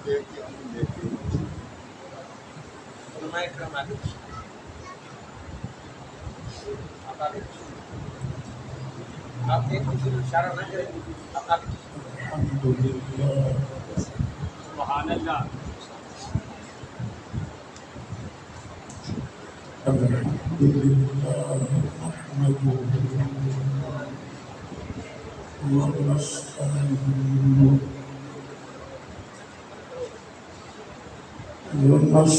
آپ ایک کسی کو اشارہ نہ کریں الحمدللہ سبحان اللہ الحمدللہ نحمده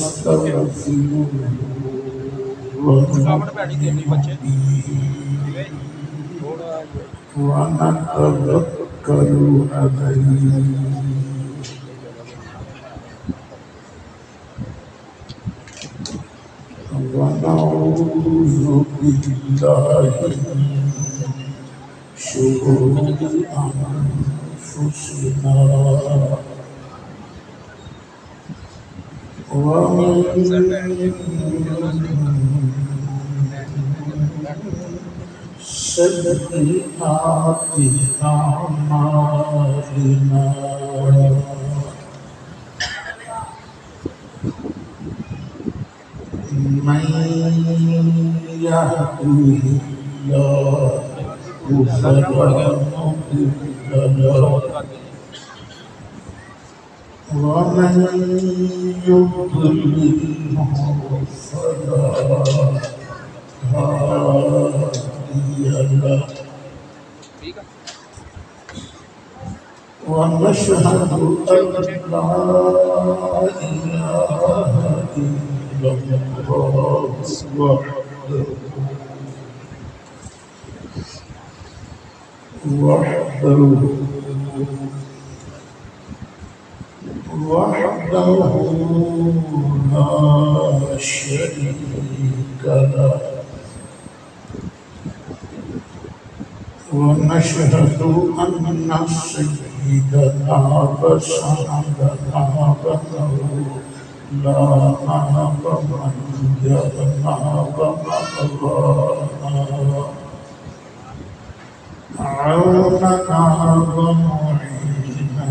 ونستعينه ونتوكل عليه ونعوذ بالله من شرور أنفسنا ومن سيئات أعمالنا من يهده الله فلا مضل له ومن يضلل فلا هادي له ونشهد أن لا إله إلا الله وحده لا شريك له ونشهد أن سيدنا وسندنا ومولانا ومنجدنا ومولانا عوننا ومعيننا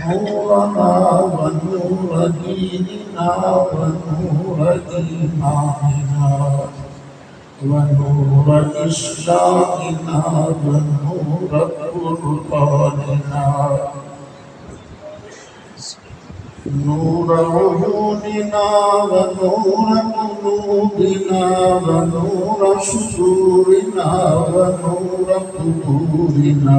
نورنا ونور ديننا ونور إيماننا ونور إسلامنا ونور قرآننا نور عيوننا ونور قلوبنا ونور صدورنا ونور قبورنا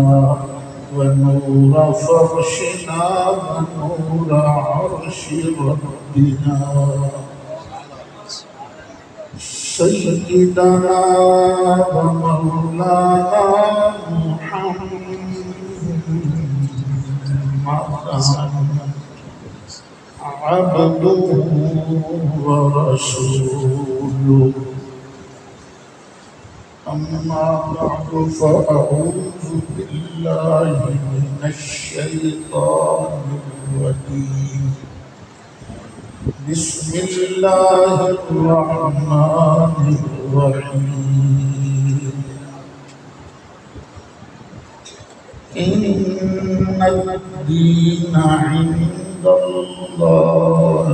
ونور فرشنا ونور عرش ربنا سيدنا ومولانا محمد عبده ورسوله أما بعد فأعوذ بالله من الشيطان الرجيم بسم الله الرحمن الرحيم إن الدين عند الله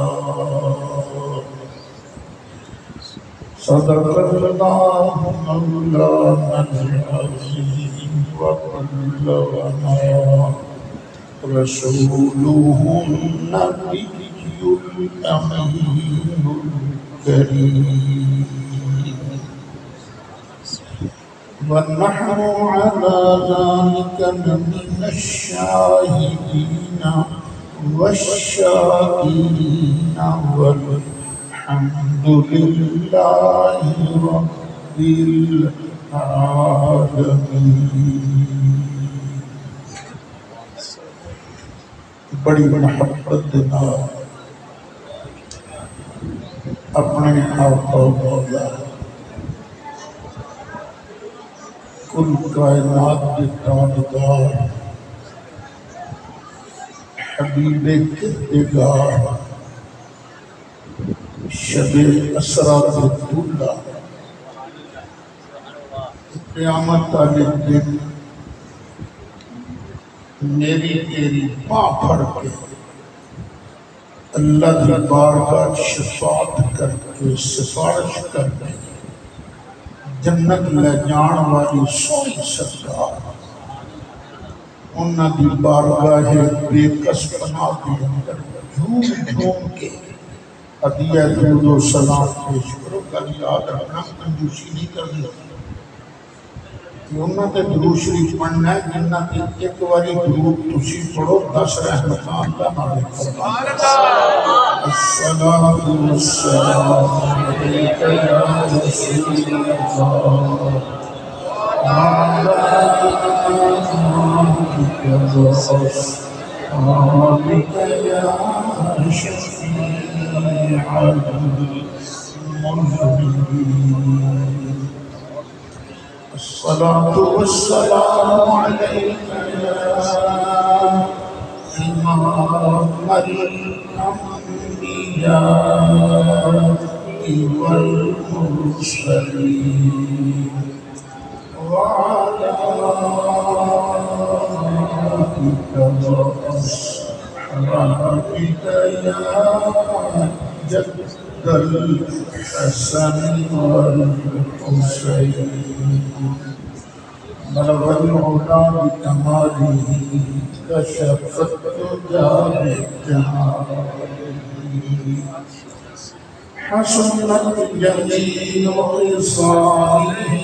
الإسلام صدق الله مولانا العظيم وبلغنا رسوله النبي الأمين الكريم ونحن على ذلك من الشاهدين والشاكرين والحمد لله رب العالمين بڑی محبت دینا اپنے آقا مولا کل کائنات کے تاجدار حبیب کردگار شب اسرا اللہ قیامت والے دن میری تیری باں پھڑ کے اللہ کی بارگاہ شفاعت کر کے سفارش کر کے جنت لے جان والی سوئی سرکار انہاں دی بارگاہ بے کس پناہ کے اندر جھوم جھوم کے عدیہ درود و سلام پیش کرو. کل یاد رکھنا کنجوسی نہیں کرنی کہ انہاں تے درود شریف پڑھنا ہے جنہ تے ایک واری درود تسی پڑھو 10 رحمتاں اللہ نال فرمائے. الصلاة والسلام علیکہ یا رسول اللہ وعلی آلک وصحبک یا شفیع المذنبین. الصلاة والسلام عليك يا إمام الأنبياء والمرسلين وعلى آلك وأصحابك يا جد الحسن والحسين بلغ العلا بكماله كشف الدجى بجماله حسنت جميع خصاله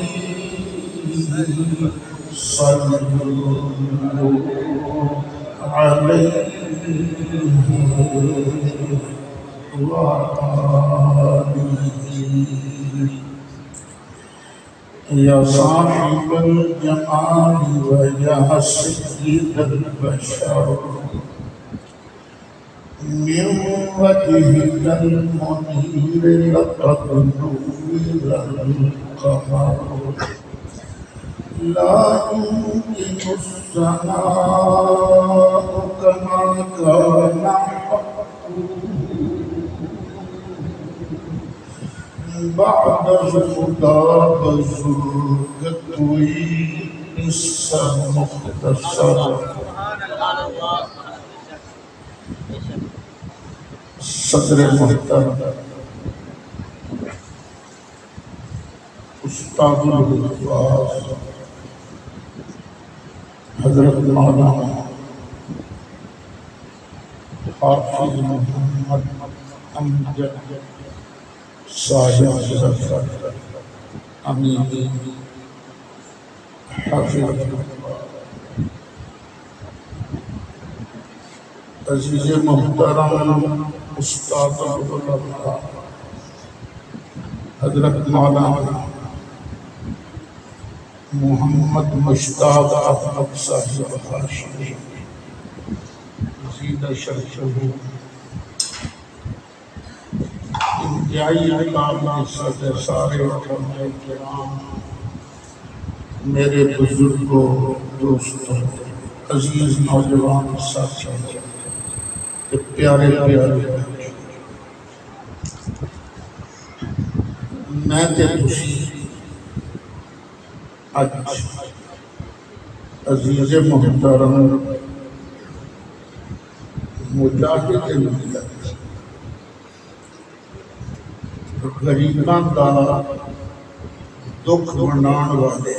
صلوا عليه يا صاحب الجمال ويا سيد البشر من وجهك المنير لقد نور القمر لا يمكن الثناء كما كان بعد الخدا بزرگتوی قصہ مختصر. صدر محترم استاد الحفاظ حضرت مولانا حافظ محمد امجد صاحب ظفر امین حافظ عزیز محترم استاد العلماء حضرت مولانا محمد مشتاق احمد صاحب ہاشمی زیدہ شرفہ انتہائی اکرام صدر سارے علماء کرام میرے بزرگوں دوستوں عزیز نوجوان ساتھیوں پیارے پیارے میں تے تسی اج عزیز محترم مجاہد ملت غریباں دا دکھ منان والے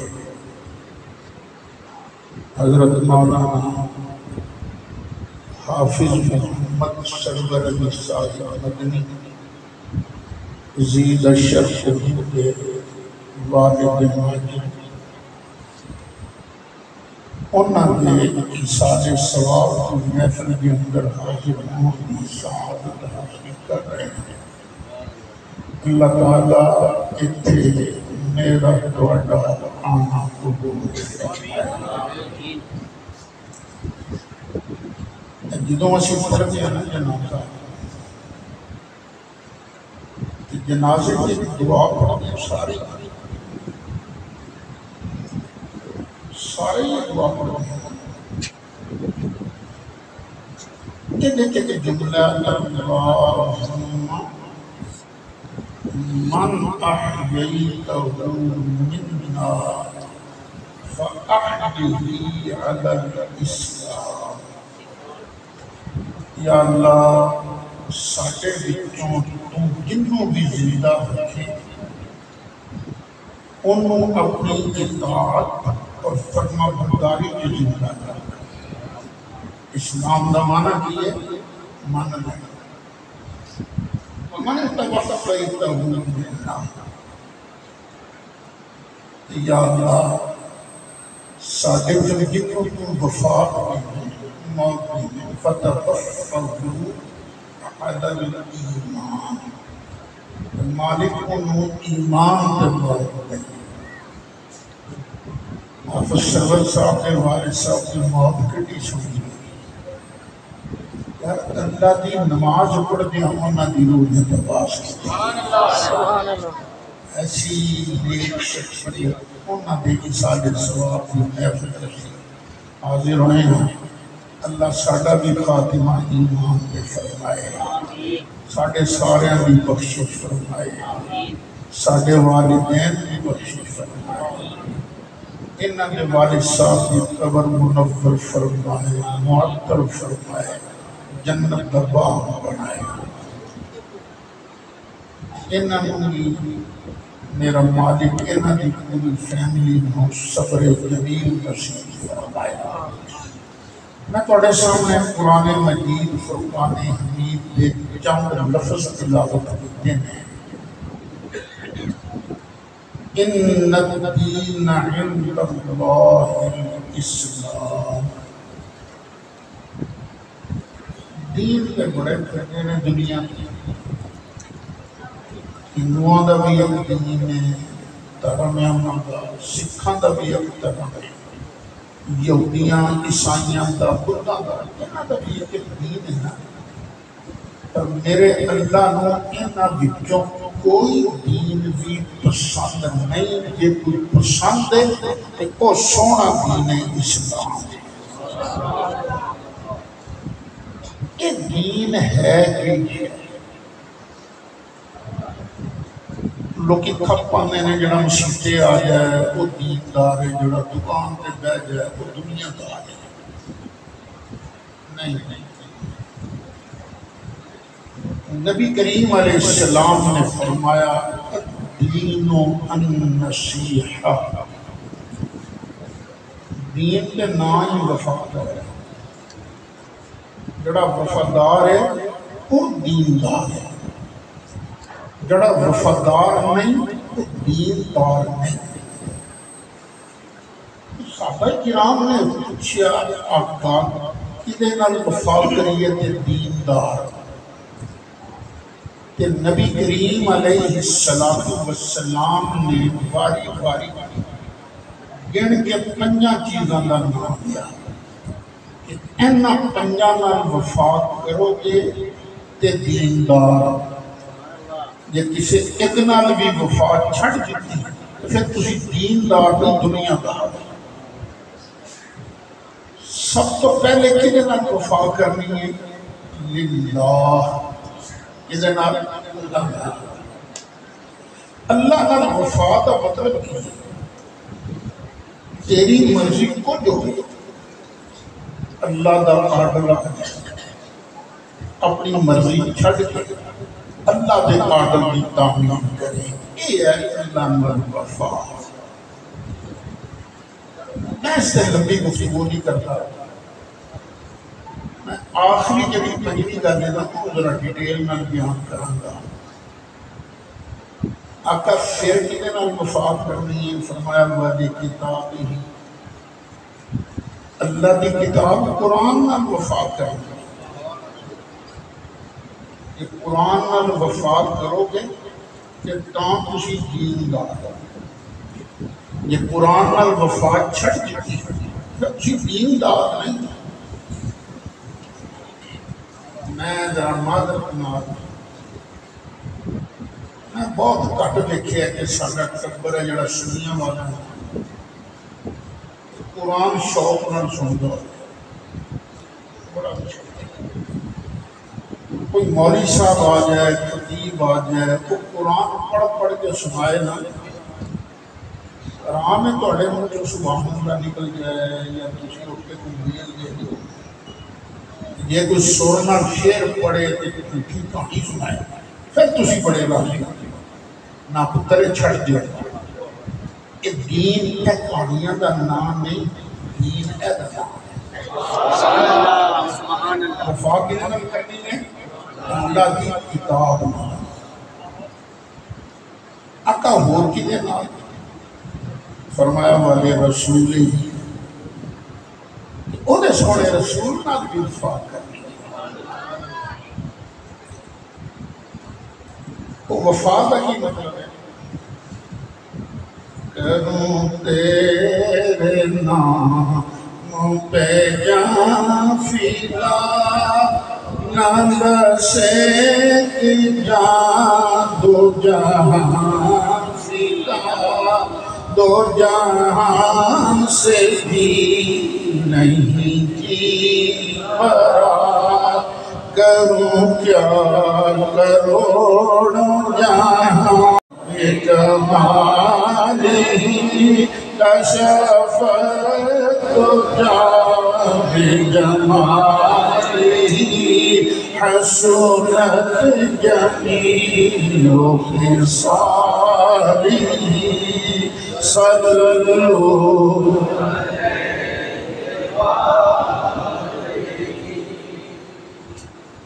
حضرت مولانا حافظ محمد سرور علی صاحب مدنی زید الشرف کے والد ماجد انہاں نے ایصال ثواب کی محفل کے اندر حاضر ہونے سعادت حاصل کر رہے ہیں. اللہ تعالیٰ اتھے میرا دوڑا آنا قبول فرمائے. جدوں اسی پڑھتے ہیں نا جنازہ جنازے کی دعا پڑھتے ہیں سارے دعا پڑھتے ہیں. یہ دیکھیں کہ جملہ اللہم من احییتہ منا احیہ علی الاسلام، یا اللہ ساڈے وچوں تو جنوں بھی زندہ رکھے انہوں اپنی اطاعت اور فرما برداری کی زندہ رکھ۔ اسلام دا معنی کی ہے؟ ماننا، من توفیتہ باللہ، یا اللہ ساڈے وچوں جنوں تو وفات موت دی فتوفہ علی الایمان، مالک انہوں ایمان دے موت دے۔ حافظ سرور صاحب کے والد صاحب کی موت کٹی سنی، یار اللہ دی نماز پڑھ دیا انہاں دی روح تباس کی، ایسی نیک شخصیت انہاں دے کی ساڈے ثواب کی محفل رکھی حاضر ہوئے ہیں۔ اللہ ساڈا بھی خاتمہ ایمان پہ فرمائے، ساڈے سارے بھی بخشش فرمائے، ساڈے والدین بھی بخشش فرمائے، انہاں دے والد صاحب کی قبر منور فرمائے، معطر فرمائے، جنت دا باغ بنائے، انہاں دی میرا مالک انہاں دی پوری فیملی کو صبر جمیل نصیب فرمائے۔ میں تھوڑے سامنے قرآن مجید فرقان حمید دے چند لفظ تلاوت کرتے ہیں۔ ان الدین عند اللہ الاسلام، دین کے بڑے فرقے نے دنیا کی، ہندوؤں دا بھی ایک دین ہے، دھرم ہے انہاں دا، سکھاں دا بھی ایک دھرم ہے، یہودیاں عیسائیاں دا بدھاں دا، انہاں دا بھی ایک دین ہے نا۔ پر میرے اللہ نو انہاں وچوں کوئی دین بھی پسند نہیں، جے کوئی پسند ہے تو وہ سونا دین ہے اسلام۔ یہ دین ہے کہ لوکی کھپ پانے نے جڑا مسیحے آ جائے وہ دیندار ہے، جڑا دکان پہ بہ جائے وہ دنیا دار ہے۔ نہیں نہیں، نبی کریم علیہ السلام نے فرمایا الدین النصیحہ، دین کے نام ہی وفادار ہے، جڑا وفادار ہے وہ دیندار ہے، جڑا وفادار نہیں وہ دیندار نہیں۔ صحابہ کرام نے پوچھا آقا کدے نال وفا کریے تے دیندار؟ کہ نبی کریم علیہ السلام نے باری باری گن کے 5 چیزاں کا نام دیا کہ انہاں 5 نال وفا کرو گے تے دیندار، جے کسی ایک نال بھی وفا چھڑ جاتی پھر تسی دیندار نہیں دنیا دار۔ سب تو پہلے کدے نال وفا کرنی ہے؟ للہ، کدے نال؟ اللہ نال وفا کا مطلب کیا ہے؟ تیری مرضی کو جو اللہ دا آرڈر اپنی مرضی چھڑ کے اللہ دے آرڈر کی تعمیر کرے، یہ ہے اللہ نال وفا۔ میں اس سے لمبی گفتگو نہیں کرتا، میں آخری جڑی 5ویں گل ہے نا وہ ذرا ڈیٹیل نال بیان کراں گا۔ آقا پھر کدے نال وفا کرنی ہے؟ فرمایا وعدے کتاب ہی، اللہ دی کتاب قرآن نال وفا کرنی۔ کہ قرآن نال وفا کرو گے کہ تاں تسی دیندار ہو، یہ قرآن نال وفا چھڑ جاتی پھر تسی دیندار نہیں۔ میں ذرا معذرت نال میں بہت گھٹ دیکھا ہے کہ ساڈا ٹبر ہے جڑا سنیاں والا قرآن شوق نال سندا بڑا مشکل۔ کوئی مولوی صاحب آ جائے، خطیب آ جائے، وہ قرآن پڑھ پڑھ کے سنائے نا، آرام ہے تھوڑے منہ چ سبحان اللہ نکل جائے یا تسی اٹھ کے کوئی میل دے دو یہ کوئی سورنا شیر پڑھے تو جھوٹھی کہانی سنائے پھر تسی بڑے راضی نہ پترے چھڑ دیا کہ دین ہے کہانیاں دا نام نہیں دین ہے دا وفا کی نقل کرنی ہے اللہ کی کتاب اکا ہور کی دے نام فرمایا والے رسول ہی او دے سونے رسول نال بھی وفا کرنی وہ وفا دا کی مطلب ہے کروں تیرے نام پہ جان فیدا نند سے جان دو جہاں فیدا دو جہاں سے بھی نہیں کی برات کروں کیا کروڑوں جہاں جمالی کشف تجا جمالی حسنت جمیل خصالی صلو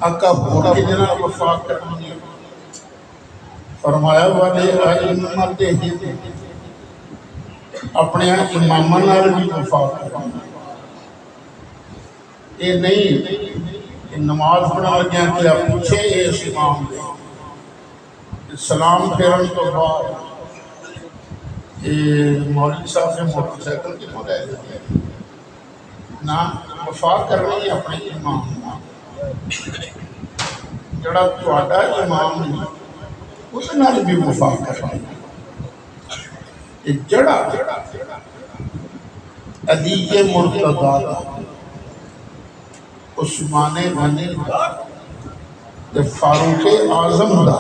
اکا بھوڑا کی جناب وفا کرنی ہے فرمایا والے ائمت ہند اپنے امامہ نال بھی وفا کرنا یہ نہیں نماز پڑھا لگیا کہ آپ پوچھے اس امام دے سلام پھیرن تو بعد مولوی صاحب نے موٹر سائیکل کی مدد دی نہ وفا کرنی اپنے امام جڑا تہاڈا امام نہیں اس نال بھی وفا کرنی جڑا علی مرتضی عثمان غنی دا فاروق اعظم دا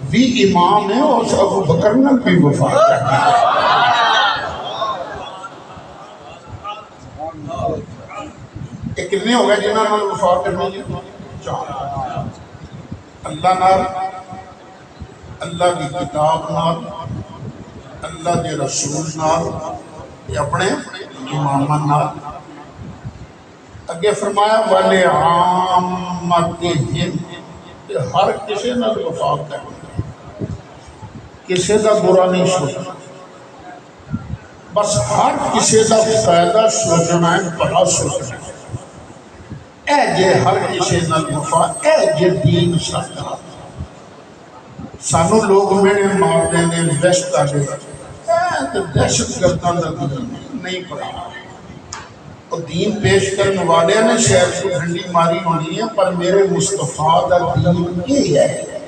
بھی امام ہے اور ابو بکر نال بھی وفا کرنی ایک کتنے ہو گئے جنہاں نال وفا کرنی ہے چار اللہ نال اللہ کی کتاب نال اللہ کے رسول نال اپنے امامہ نال اگے فرمایا والے عامتہم ہر کسی نال وفا کرنا کسی دا برا نہیں سوچنا بس ہر کسی دا فائدہ سوچنا ہے بڑا سوچنا ہے اے جے ہر کسی نال وفا اے جے دین سکتا سانو لوگ میرے مار دینے ویسٹ آگے دہشت گرداں دا دین نہیں پڑھا اور دین پیش کرنے والے نے شہر کو ڈھنڈی ماری ہونی ہے پر میرے مصطفیٰ دا دین یہ ہے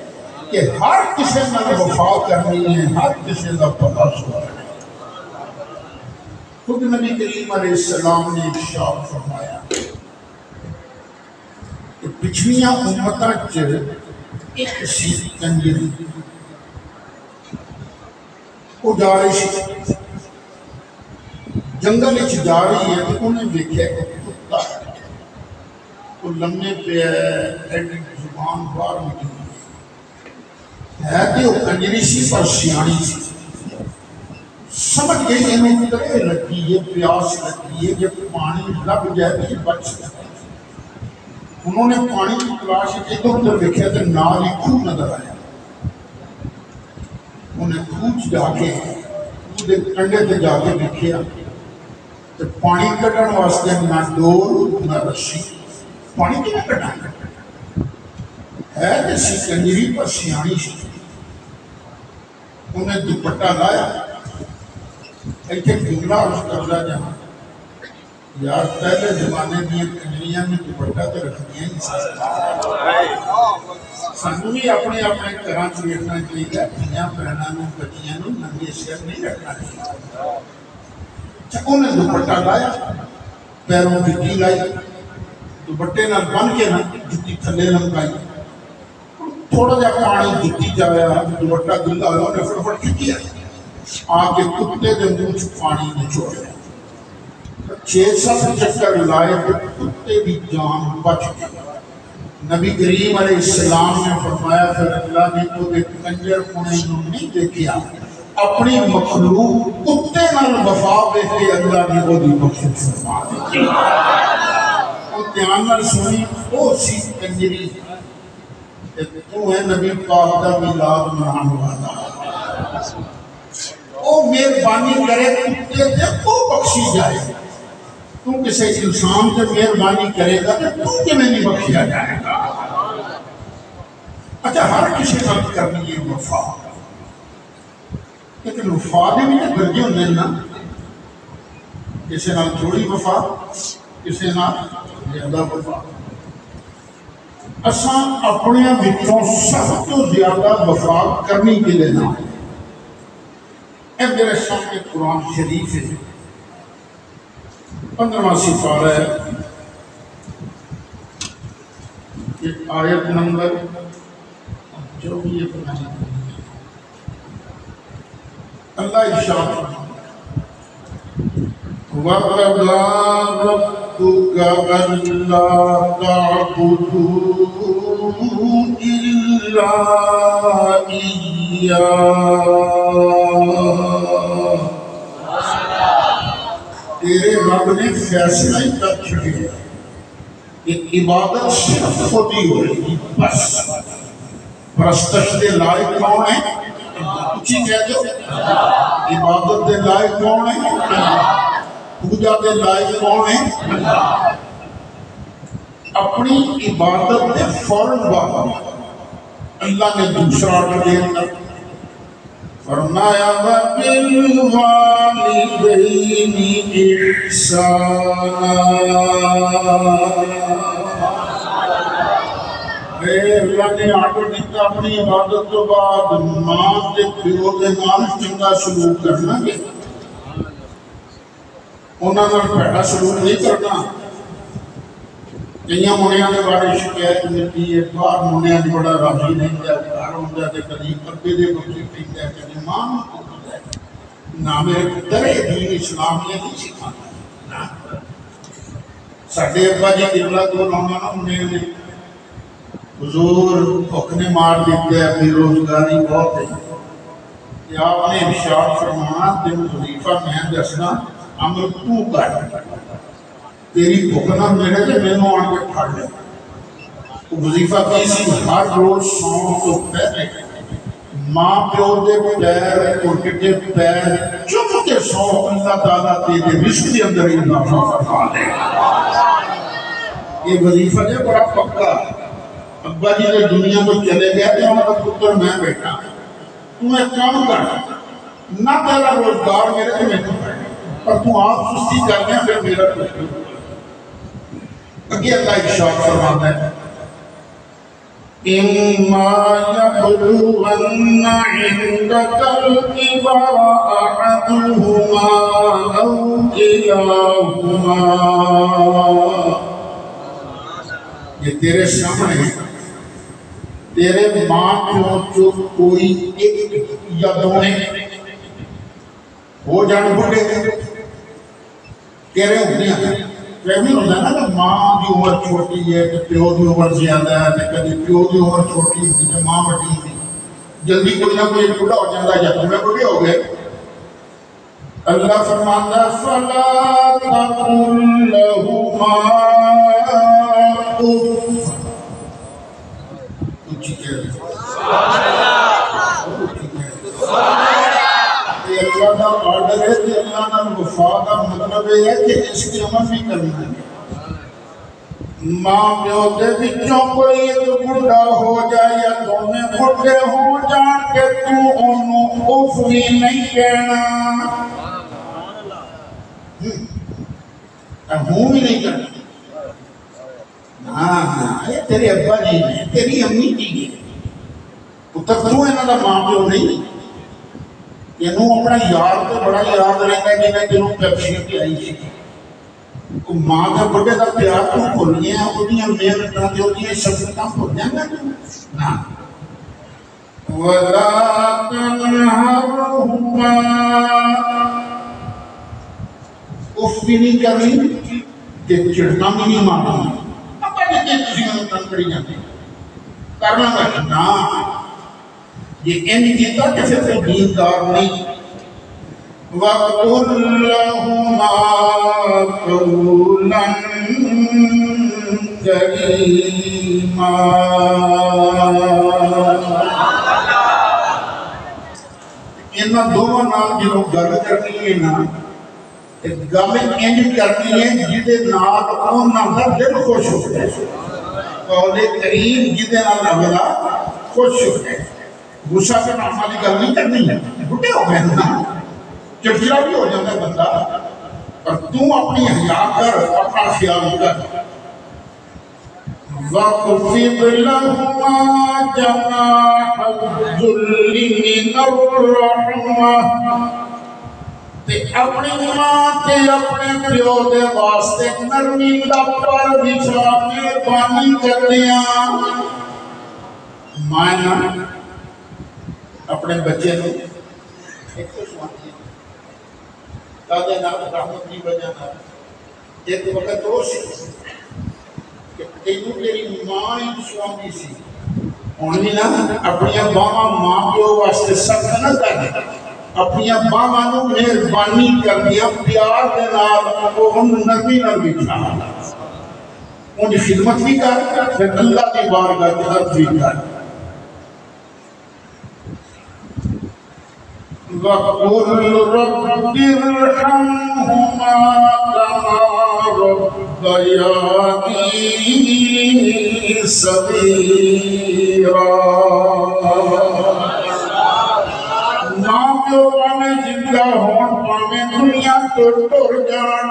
کہ ہر کسی نال وفا کرنی ہے ہر کسی دا پتہ سوچنا ہے خود نبی کریم علیہ السلام نے ارشاد فرمایا کہ پچھلیاں امتاں ایک سی کنجری وہ جا رہی جنگل اچھ جا رہی ہے تو انہیں دیکھے کتا تو لمحے پہ ایڈی زبان بار نکلی ہے کہ وہ کنجری سی پر سیانی سی سمجھ گئی انہیں ترے لگی ہے پیاس لگی ہے جب پانی لگ جائے تو بچ جائے انہوں نے پانی کی تلاش ادھر ادھر دیکھا تو نال ہی خوب نظر آیا انہیں خوب جا کے کنڈے تے جا کے دیکھا تو پانی کٹن واسطے نہ ڈول نہ رسی پانی کی نہ کٹا ہے تو سی کنجری پر سیانی سی انہیں دوپٹہ لایا ایک جملہ اس کرلا جہاں یار پہلے زمانے میں کنجریاں میں دوپٹہ تو رکھ دیا سانو بھی اپنے اپنے گھراں چ رکھنا چاہیے دھیاں بہناں نوں بچیاں نوں ننگے سر نہیں رکھنا چاہیے انہیں دوپٹہ لایا پیروں جتی لائی دوپٹے نال بن کے نا جتی تھلے لمکائی تھوڑا جا پانی جتی جایا دوپٹہ گلا ہوا انہیں فٹافٹ کھچیا آ کے کتے دے منہ چ پانی نچوڑیا، 6-7 چکر لائے تو کتے دی جان بچ گئی۔ نبی کریم علیہ السلام نے فرمایا پھر اللہ نے تو ایک کنجر پونے نہیں دیکھیا، اپنی مخلوق کتے نال وفا دیکھ کے اللہ نے وہ دی بخشش فرما دی۔ اور دھیان نال سنی، وہ سی کنجری تو ہے نبی پاک دا میلاد منانے والا، وہ مہربانی کرے کتے دے وہ بخشی جائے، تو کسی انسان سے مہربانی کرے گا تو کیوں نہیں بخشیا جائے گا؟ اچھا ہر کسی کا کرنی ہے وفا، لیکن وفا دے بھی درجے ہوندے نا، کسی نال تھوڑی وفا، کسی نال زیادہ وفا۔ اساں اپنے وچوں سب تو زیادہ وفا کرنی کے لیے نہ، اے میرے سامنے قرآن شریف ہے، 15واں سپارہ ہے، ایک آیت نمبر جو بھی یہ بنائی اللہ ارشاد وَقَضَىٰ رَبُّكَ أَلَّا تَعْبُدُوا إِلَّا إِيَّاهُ، تیرے رب نے فیصلہ ہی کر چھڑیا کہ عبادت صرف خودی ہوئی، بس پرستش دے لائق کون ہے؟ اچھی کہہ دو، عبادت دے لائق کون ہے؟ پوجا دے لائق کون ہے؟ اپنی عبادت دے فوراً بعد اللہ نے دوسرا آرڈر دیا، فرمایا وَبِالْوَالِدَيْنِ إِحْسَانًا، اللہ نے آرڈر دیتا اپنی عبادت تو بعد ماں کے پیو دے نال چنگا سلوک کرنا ہے، انہاں نال بھڑا سلوک نہیں کرنا۔ کئی منیاں دے بارے شکایت ملتی ہے، باہر منیاں دی بڑا راضی نہیں ہے، گھر ہوندا تے کدی ابے دے بچے پیندا ہے، کدی ماں نوں پیندا ہے، نہ میرے پتر دین اسلام نے نہیں سکھایا۔ ساڈے ابا جی قبلہ تو لانا منیاں نے حضور بھوک نے مار دیتے ہیں، بے روزگاری بہت ہے، کہ آپ نے ارشاد فرمانا تین وظیفہ میں دسنا عمل تو کر، تیری بھوک نہ میرے تے مینوں آن کے پھڑ لے۔ وظیفہ کی سی ہر روز سون تو پہلے ماں پیو دے پیر گھٹ کے پیر چم کے سو، اللہ تعالیٰ تیرے رزق کے اندر اضافہ فرما دے۔ یہ وظیفہ جو بڑا پکا، ابا جی نے دنیا کو چلے گیا کہ ہمارا پتر میں بیٹھا، تمہیں کام کرنا نہ تیرا روزگار میرے سے میں پڑے، پر تو آپ سستی کر گیا پھر میرا پتر۔ اگے اللہ ارشاد فرماتا ہے إِمَّا يَبْلُغَنَّ عِندَكَ الْكِبَرَ أَحَدُهُمَا أَوْ كِلَاهُمَا، یہ تیرے سامنے تیرے ماں پیو جو کوئی ایک یا دونوں ہو جان بڑھے تیرے ہونے ہیں، بھی ہوتا ہے نا کہ ماں کی عمر چھوٹی ہے کہ پیو کی عمر زیادہ ہے، کہ کبھی پیو کی عمر چھوٹی ہوتی ہے ماں بڑی ہوتی، جلدی کوئی نہ کوئی بڑھا ہو جاتا ہے یا تمہیں بڑھے ہو گئے۔ اللہ فرماتا ہے فَلَا تَقُلْ لَهُمَا أُفٍّ، اونچی کہہ رہے اللہ کا آرڈر ہے کہ اللہ نے وفا کا مطلب ہے کہ اس کی عمل بھی کرنا ہے۔ ماں پیو دے بچوں کوئی ایک بڑھا ہو جائے یا دونوں بڑھے ہو جان کے تو انہوں اف بھی نہیں کہنا، ہوں بھی نہیں کرنا۔ ہاں یہ تیرے ابا جی نے، تیری امی جی نے، پتر تو انہوں کا ماں پیو نہیں، انہوں اپنا یار تو بڑا یاد رہتا ہے جنہیں جنہوں پیپسی پیائی سی، ماں کا بڑے کا پیار تو بھول گیا، وہ محنتاں جو شفقتاں بھول جائیں گا نا۔ ولا تنهرهما اف بھی نہیں کرنی تے چڑھنا بھی نہیں مارنا اب دیکھیں تسی میں تنگ کری جاتے کرنا رکھنا یہ ان کیتا کہ پھر تو دیندار نہیں وَقُلْ لَهُمَا قَوْلًا كَرِيمًا انہاں دونوں نام جنہوں گل کرنی ہے نا گل انج کرنی ہے جدے نال انہاں دا دل خوش ہو جائے قول کریم جدے نال اگلا خوش ہو جائے غصہ کے نام والی گل نہیں کرنی ہے بڑھے ہو گئے نا چڑچڑا بھی ہو جاتا ہے بندہ پر تم اپنی حیا کر اپنا خیال کر وَقْفِضْ لَهُمَا جَنَاحَ الذُّلِّ مِنَ الرَّحْمَةِ تے اپنی ماں تے اپنے پیو دے واسطے نرمی دا پر بچھا کے پانی کر دیا مائنا اپنے بچے نے ایک تو سوانتی دادے نام رحمت کی وجہ نہ ایک وقت تو سی کہ تینوں تیری ماں ہی سوانتی سی انہی نا اپنی باما ماں کے واسطے سخت نہ کر دے اپنی باما نو مہربانی کر دیا پیار دے نال وہ ہم نرمی نہ بچھا ان کی خدمت بھی کر پھر اللہ کی بارگاہ کی عرض بھی کر وَقُلْ رَبِّ ارْحَمْهُمَا كَمَا رَبَّيَانِي صَغِيرًا ماں پیو پاویں زندہ ہون پاویں دنیا تو ٹر جان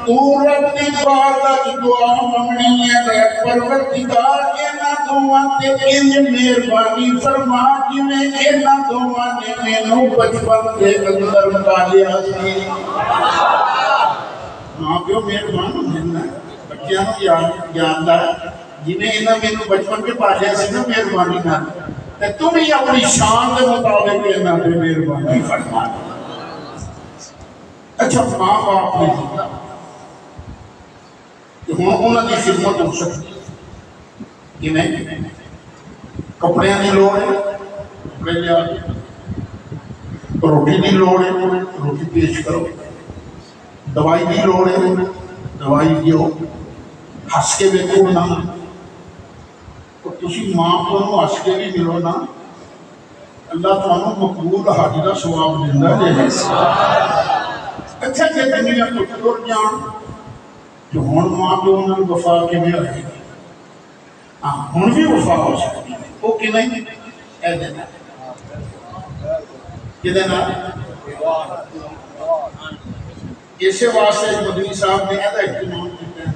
تو رب دی بارگاہ دعا منگنی ہے پروردگار انہاں دوواں تے انج مہربانی فرما جویں انہاں دوواں نے مینوں بچپن دے اندر پالیا سی ماں پیو مہربان ہوندے بچیاں نوں یاد جاندا جویں انہاں مینوں بچپن کے پالیا سی نا مہربانی نال تے تم ہی اپنی شان کے مطابق انہاں تے مہربانی فرما اچھا ماں باپ نے دیتا کہ ہوں انہاں دی خدمت ہو سکتی کہ نہیں کپڑے کی لوڑ ہے کپڑے لیا روٹی کی لوڑ ہے روٹی پیش کرو دوائی کی لوڑ ہے دوائی دیو ہس کے ویکھو نا تسی ماں کو ہس کے بھی ملو نا اللہ تعالیٰ مقبول حاجی کا ثواب دیندا ہے اچھا جی دنیا تو ٹر جان تو ہن ماں پیو نال وفا کیویں رہے گی ہاں ہن بھی وفا ہو سکتی ہے وہ کیویں اے دینا کدے نال اسی واسطے مدنی صاحب نے ایسا اہتمام کیا ہے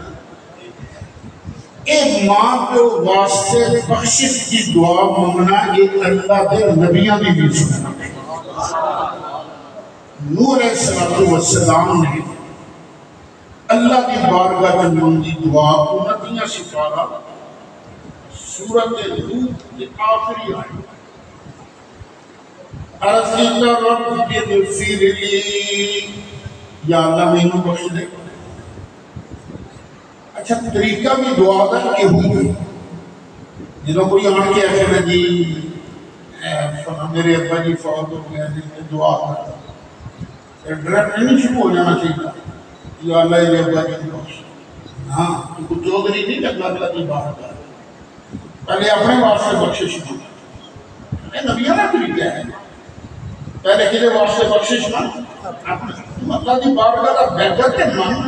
ایک ماں پیو واسطے بخشش کی دعا منگنا ایک اللہ دے نبیاں دی بھی سننا نور علیہ السلام نے اللہ کی بارگاہ میں منگی دعا کو نبیاں سفارہ سورت نوح کی آخری آئی عرض رب اغفر لی یا اللہ میں انہوں بخش دے اچھا طریقہ بھی دعا دا کہ ہوئی جنہوں کوئی آن کے آخر ہے جی میرے ابا جی فوت ہو گیا جی میں دعا کرتا ڈریکٹ نہیں شروع ہو جانا چاہیے یا اللہ یہ ابا جی بخش ہاں تو چودھری نہیں کرنا اللہ کی بات کر پہلے اپنے واسطے بخشش مانگ نبیوں کا طریقہ ہے پہلے کسی واسطے بخشش مانگ اللہ کی بات کا بہتر کے مانگ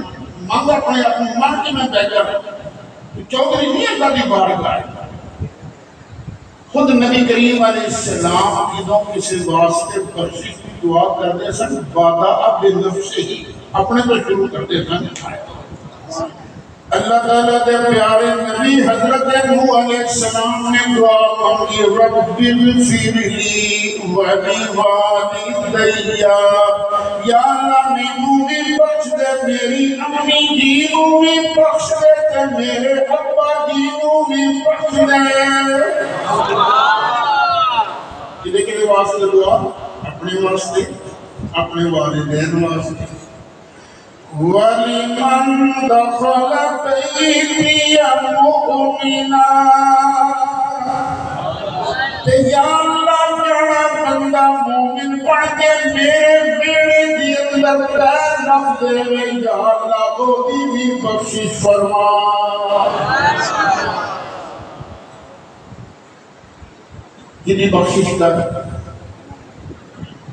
اپنے اپنے من کے میں بہتر چودھری نہیں اللہ کی بات کا خود نبی کریم علیہ السلام جدوں کسی واسطے بخشش کی دعا کرتے سن وعدہ اب نفس ہی اپنے تو شروع کرتے سن اللہ تعالیٰ دے پیارے نبی حضرت نوح علیہ السلام نے دعا مانگی رب اغفر لی ولی یا اللہ مینوں بھی بخش دے میری امی جی نوں بھی بخش دے تے میرے ابا جی نوں بھی بخش دے واسطے دعا، اپنے واسطے، اپنے والدین واسطے۔ وَلِمَنْ دَخَلَ بَيْتِيَ مُؤْمِنًا، تے یا اللہ جڑا بندہ مومن بن کے میرے بیڑے دی اندر پیر رکھ دے وے، یا اللہ وہ بھی بخشش فرما۔ کتنی بخشش کر،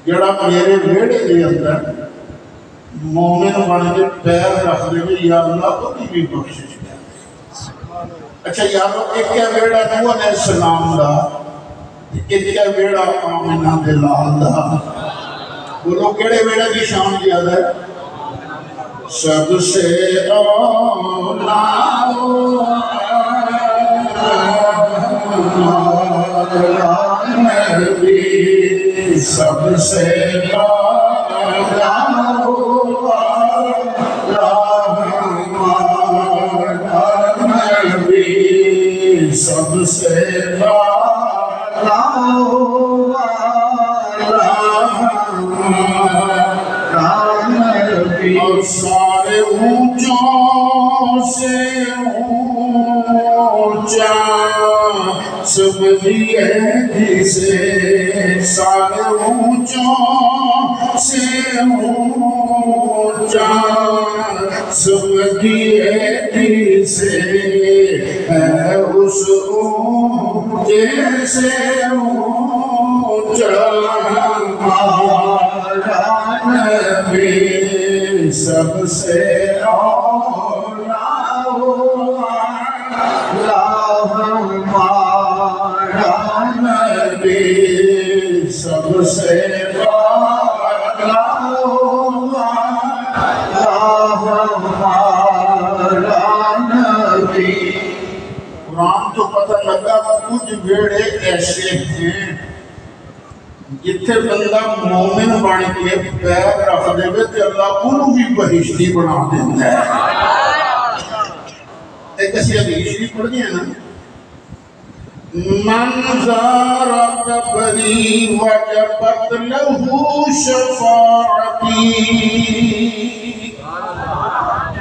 جڑا میرے بیڑے دے اندر مومن بن کے پیر رکھ دے وے، یا اللہ وہ بھی بخشش کر۔ اچھا یارو، ایک کیا بیڑا نوح علیہ السلام دا، ایک کیا بیڑا آمنہ دلال دا، بولو کیڑے بیڑے کی شان زیادہ ہے؟ سب سے اولا نبی، سب سے اولا نبی، سب سے اور سارے اونچوں سے اونچا سمجھیے جسے، سارے اونچوں سے اونچا سمجھیے جسے، ہے اس اونچے سے اونچا ہمارا نبی، سب سے اولا ہمارا نبی، سب سے اولا ہمارا نبی۔ قرآن تو پتہ لگا کچھ بیڑے ایسے ہیں جتھے بندہ مومن بن کے پیر رکھ دے وے تے اللہ انہوں بھی بہشتی بنا دیتا ہے۔ ایک ایسی حدیث بھی پڑھ گئے نا، من زار قبری وجبت لہ شفاعتی،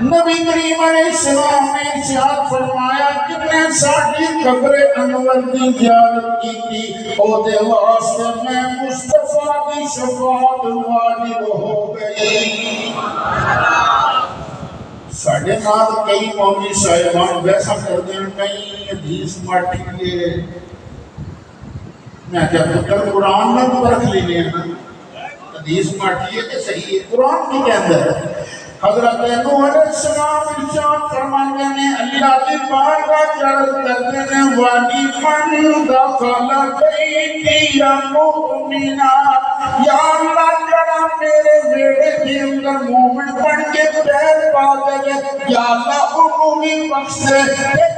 نبی کریم علیہ السلام نے ارشاد فرمایا جن نے ساڈی قبر انور دی زیارت کی تھی او دے واسطے میں مصطفیٰ کی شفاعت واجب ہو گئی۔ ساڈے نال کئی مولوی صاحبان ویسا کر دیں، کئی حدیث ماٹھی لیے، میں کیا پتر قرآن میں پرکھ لینے ہیں، حدیث ماٹھی ہے کہ صحیح ہے، قرآن کی کہندہ ہے۔ حضرت نوح علیہ السلام ارشاد فرماتے ہیں اللہ کی بارگاہ چڑھ کرتے ہیں، وَلِمَنْ دَخَلَ بَيْتِيَ مُؤْمِنًا، یا اللہ جڑا میرے بیڑے کے اندر مومن بن کے پیر پا دے، یا اللہ انہوں بھی بخش دے۔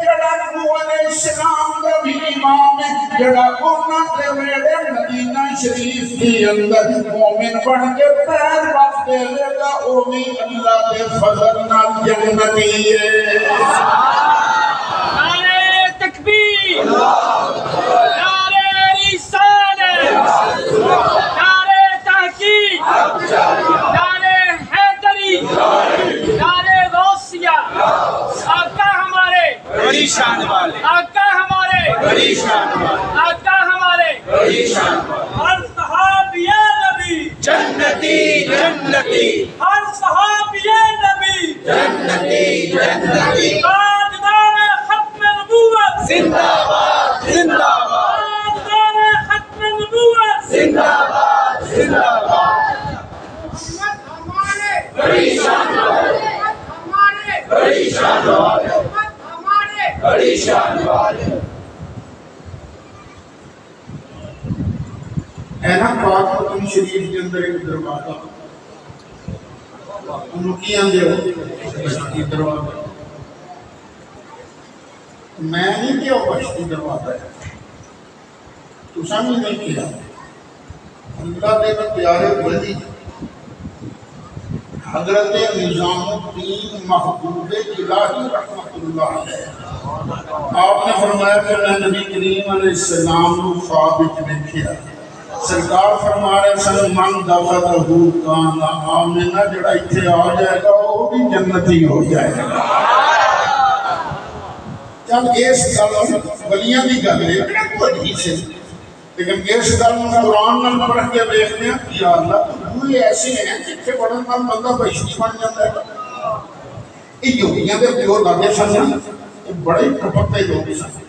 جڑا نوح علیہ السلام کا بھی امام ہے، جڑا انہوں کے بیڑے مدینہ شریف کے اندر مومن بن کے پیر رکھ دے گا، او بھی اللہ دے فضل نال جنتی ہے۔ نعرہ تکبیر، نعرہ رسالت، نعرہ تحقیق، نعرہ حیدری، نعرہ غوثیہ، آقا ہمارے بڑی شان والے، آقا ہمارے بڑی شان والے، آقا ہمارے بڑی شان والے۔ ہر صحابی نبی جنتی جنتی، ہر صحابی نبی جنتی جنتی، تاجدار ختم نبوت زندہ باد زندہ باد، تاجدار ختم نبوت زندہ باد زندہ باد۔ امت ہمارے بڑی شان والے، امت ہمارے بڑی شان والے، امت ہمارے بڑی شان والے۔ اینا پاک مدین شریف کے اندر ایک دروازہ، انہوں کی اندر بشتی دروازہ، میں نہیں کیا بشتی دروازہ ہے، تو سامنے نہیں کیا۔ اللہ دے پیارے ولی حضرت نظام الدین محبوب الہی رحمت اللہ علیہ، آپ نے فرمایا کہ میں نبی کریم علیہ السلام کو خواب وچ دیکھیا، سرکار فرما رہے سن من دخلہ کان آمنا، جڑا اتھے آ جائے گا وہ بھی جنتی ہو جائے گا۔ چل اس گل ولیاں دی گل ہے کوئی نہیں سے، لیکن اس گل قرآن نال پڑھ کے دیکھتے ہیں یا اللہ وہ ایسے ہیں جتھے پڑھن نال بندہ بہشتی بن جاتا ہے۔ یہ یہودیاں دے پیو دادے سن، بڑے کپٹے لوگ سن۔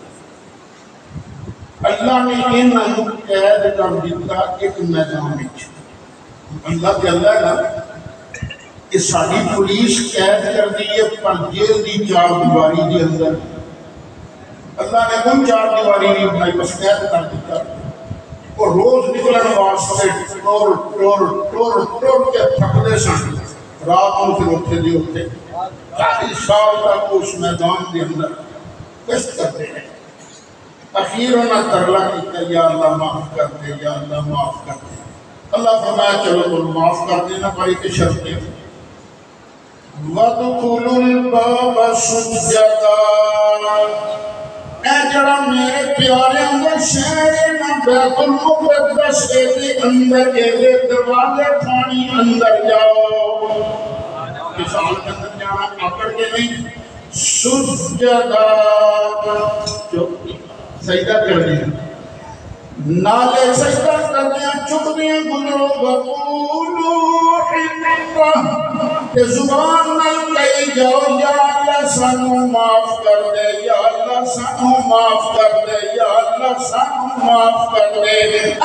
اللہ نے انہوں قید کر دیتا ایک میدان وچ۔ اللہ کے اللہ نا کہ ساری پولیس قید کر دی ہے پر جیل دی چار دیواری دے اندر، اللہ نے ان چار دیواری نہیں بنائی، بس قید کر دیتا اور روز نکلن واسطے ٹور کے تھکدے سن، رات کو پھر اٹھے دی اٹھے 40 سال تک اس میدان دے اندر گشت کرتے ہیں۔ اخیر انہاں ترلا کیتا یا اللہ معاف کر دے، یا اللہ معاف کر دے۔ اللہ فرمایا چلو تو معاف کر دینا پر ایک شرط ہے وَدْخُلُوا الْبَابَ سُجَّدًا، اے جڑا میرے پیارے اندر شہر نہ بیت المقدس کے اندر کے دروازے تھانی اندر جاؤ، کسان کے اندر جانا آکڑ کے نہیں، سجدہ سجدہ کر دیا، نالے سجدہ کر دیا، چک دیا گلو بقولو حِنَّا کہ زبان نہ کہی جاؤ یا اللہ سانو معاف کر دے، یا اللہ سانو معاف کر دے، یا اللہ سانو معاف کر دے۔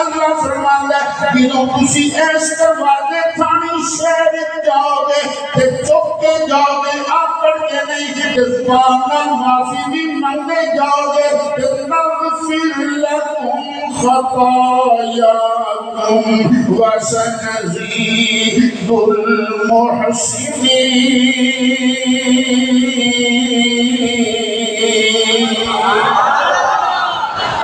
اللہ فرماتا ہے جنہوں کسی ایس دروازے تھانی شہر جاؤ گے کہ چک کے جاؤ گے، آکڑ کے نہیں، کہ زبان نہ معافی بھی مانگے جاؤ گے، کہ نغفر لکم خطاياكم وسنزيد المحسنين۔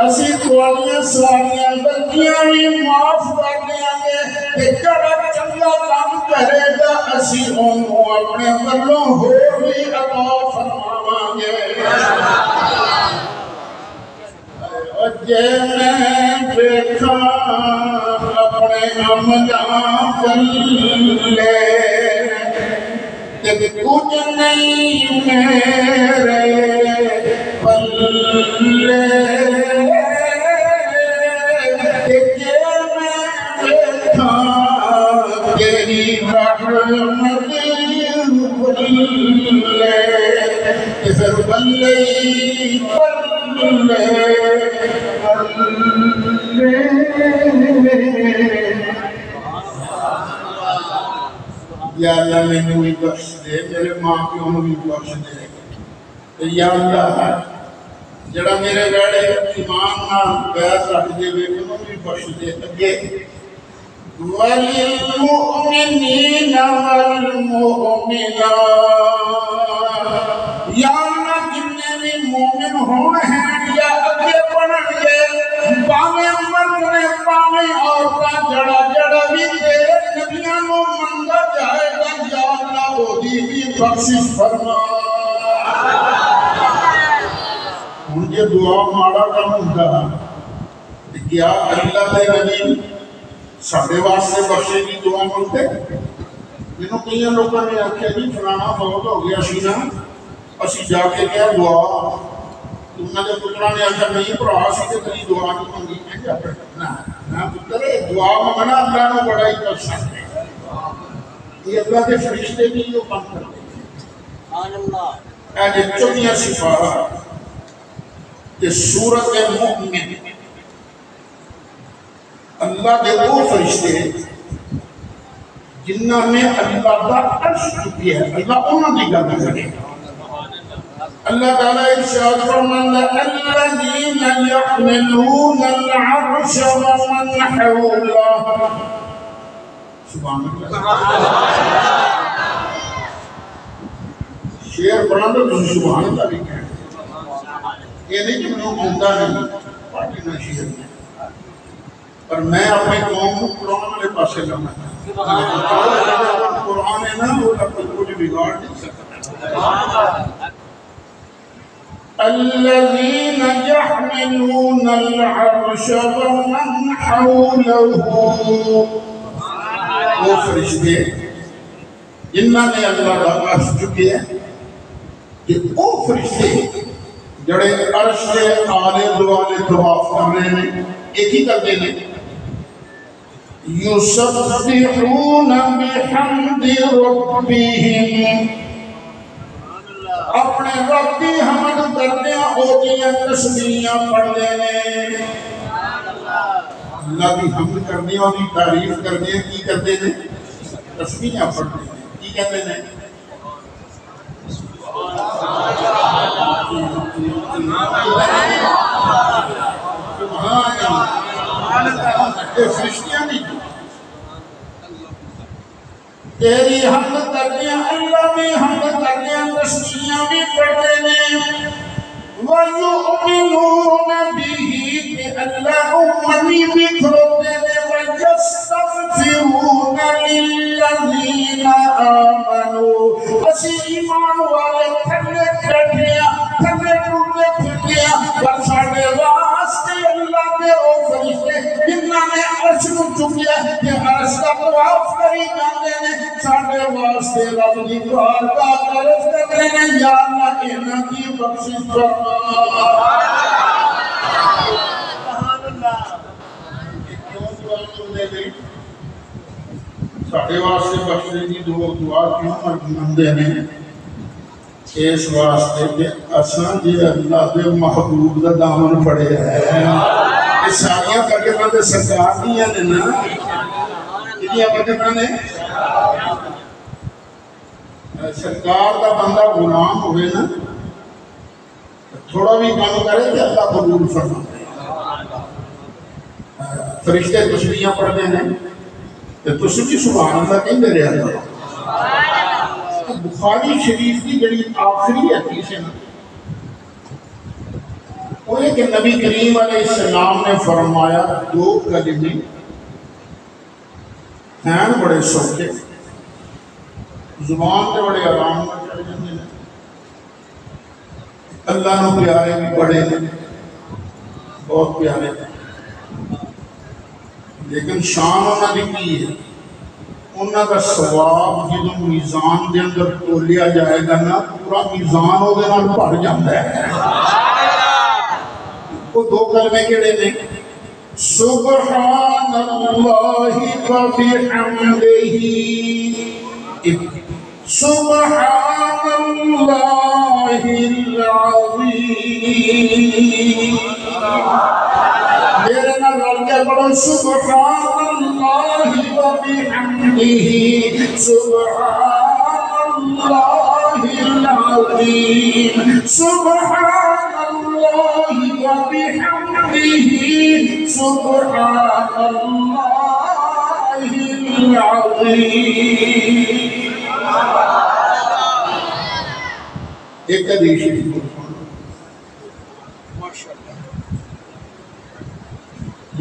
اسی تھوڑیاں ساریاں غلطیاں بھی معاف کر دیں گے کہ جڑا چنگا کام کرے گا اسی انہوں اپنے ولوں ہو بھی عطا فرماواں گے۔ جے میں دیکھا اپنے عملاں پلے کہ کچھ نہیں میرے پلے، کہ جے میں دیکھا تیری رحمت پلے، کہ پھر بلے یا اللہ میں نے بھی بخش دے، میرے ماں پیوں نے بھی بخش دے، یا اللہ جڑا میرے ویڑے ایمان نال بیعت رکھ دے انہوں بھی بخش دے۔ اگے وَلِلْمُؤْمِنِينَ وَالْمُؤْمِنَاتِ، یا اللہ جننے بھی مومن ہونے ہیں یا اگے پڑھن گے، باویں مرد نے باویں عورتاں جڑا جڑا بھی تیرے نبیاں نو مندا جائے گا، یا اللہ وہ بھی بخشش فرما۔ ہن یہ دعا ماڑا کم ہوندا کیا اللہ دے نبی ساڈے واسطے بخشے کی دعا منگتے؟ جنہوں کئی لوگوں نے آخیا جی فلانا فوت ہو گیا سی نا، اسی جا کے کیا دعا، انہوں نے پترا نے آخر نہیں پڑھا سی کہ تیری دعا نہیں منگی، میں کیا پڑھنا نہ پتر دعا منگنا اللہ نے بڑا ہی پسند ہے، یہ اللہ کے فرشتے بھی یہ کام کرتے ہیں۔ اے جی چوتھیاں صفات کہ سورت مومن اللہ کے وہ فرشتے جنہوں نے اللہ کا عرش چکی ہے، اللہ انہوں نے گل کرے۔ اللہ تعالیٰ ارشاد فرماتا ہے الذین یحملون العرش ومن حولہ، سبحان اللہ، شعر پڑھا تو تم سبحان اللہ بھی کہہ، یہ نہیں کہ میں آتا نہیں پارٹی نہ شعر میں، پر میں اپنے قوم کو قرآن والے پاسے لانا چاہتا، قرآن ہے نا وہ اپنے کچھ بگاڑ نہیں سکتا۔ الذين يحملون العرش ومن حوله، وہ فرشتے جنہاں نے اللہ کا عرش چکے ہیں کہ وہ فرشتے جڑے عرش کے آلے دوالے طواف کر رہے ہیں ایک ہی کرتے ہیں یسبحون بحمد ربهم، اپنے رب کی حمد کرتے ہیں اوٹیاں تسبیحاں پڑھتے ہیں، اللہ کی حمد کرتے ہیں اور تعریف کرتے ہیں، کی کرتے ہیں تسبیحاں پڑھتے ہیں، کی کہتے ہیں فرشتیاں نہیں تیری حمد کرتے ہیں، اللہ میں حمد کرتے ہیں، تسبیحاں بھی پڑھتے ہیں، وَيُؤْمِنُونَ بِهِ کہ اللہ امنی بھی کھڑوتے ہیں، وَيَسْتَغْفِرُونَ لِلَّذِينَ آمَنُوا، اسی ایمان والے تھلے بیٹھے ہیں، تھلے ٹوٹے پھرتے ہیں، پر ساڑھے واسطے اللہ کے او فرشتے جنہاں نے عرش کو چکیا کہ عرش کا طواف کری جاندے نے، ساڑھے واسطے رب کی بارگاہ طرف کرتے ہیں، یا اللہ انہاں کی بخشش فرما۔ ساڑھے واسطے بخشنے کی دعا کیوں مندے ہیں؟ اس واسطے کہ اساں جی اللہ دے محبوب دا دامن پڑے ہیں، یہ ساریاں برکتاں تے سرکار دیاں نے نا، کتنی برکتاں نے سرکار دا بندہ غلام ہوئے نا، تھوڑا بھی کام کرے کہ اللہ قبول فرمائے۔ فرشتے تسبیحاں پڑھتے ہیں تو تسبیح سبحان اللہ کہیں رہے ہیں۔ بخاری شریف کی جڑی آخری حدیث ہے وہ ہے کہ نبی کریم علیہ السلام نے فرمایا دو کلمے ہیں بڑے سوچے، زبان کے بڑے آرام میں چڑھ جاتے ہیں، اللہ نے پیارے بھی بڑے ہیں، بہت پیارے ہیں، لیکن شان انہوں نے کی ہے، انہوں کا ثواب جدوں میزان دے اندر تولیا جائے گا نا، پورا میزان ہو دے نال بھر جاتا ہے۔ وہ دو کلمے کیڑے نے؟ سبحان اللہ وبحمدہ، سبحان اللہ العظیم، میرے نال رل کے پڑھو سبحان اللہ وبحمدہ، سبحان اللہ العظیم، سبحان اللہ وبحمدہ، سبحان اللہ العظیم۔ ایک حدیث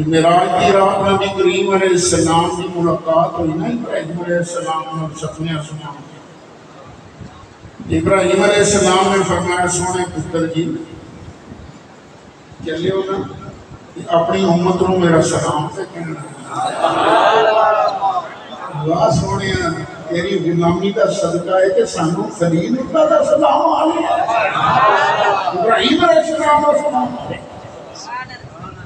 معراج کی رات نبی کریم علیہ السلام کی ملاقات ہوئی نا ابراہیم علیہ السلام اور سپنے سنا، ابراہیم علیہ السلام نے فرمایا سونے پتر جی چلے ہو نا اپنی امت کو میرا سلام سے کہنا، اللہ سونے تیری غلامی کا صدقہ ہے کہ سانو خلیل اللہ کا سلام آلے، ابراہیم علیہ السلام کا سلام آلے۔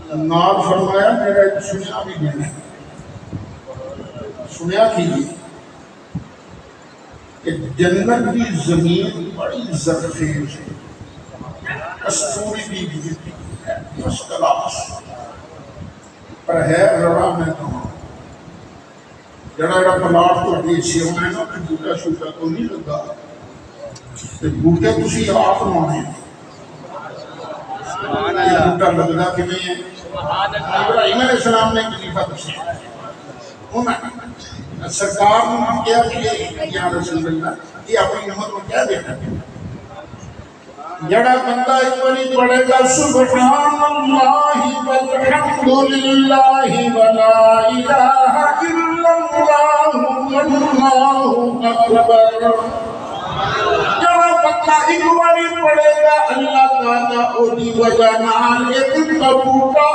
نار فرمایا میرا ایک سنیا بھی دینا ہے، سنیا کیجئے کہ جنت کی زمین بڑی زرخیز ہے، کستوری بھی گرتی ہے، فرسٹ کلاس، پر ہے رڑا میں کہاں جڑا پلاٹ تو دیسی ہونا ہے نا کہ بوٹا شوٹا تو نہیں لگا، بوٹے تسی آپ لانے ہیں، یہ بوٹا لگا کہ نہیں ہے؟ ابراہیم علیہ السلام نے خلیفہ تشریف سرکار نے کیا کہ یا رسول اللہ یہ اپنی امت کو کیا دیکھا جڑا بندہ ایک باری پڑھے گا سبحان اللہ والحمد للہ ولا الہ الا اللہ واللہ اکبر، جڑا بندہ ایک باری پڑھے گا اللہ تعالی دی وجہ نال ایک بوٹا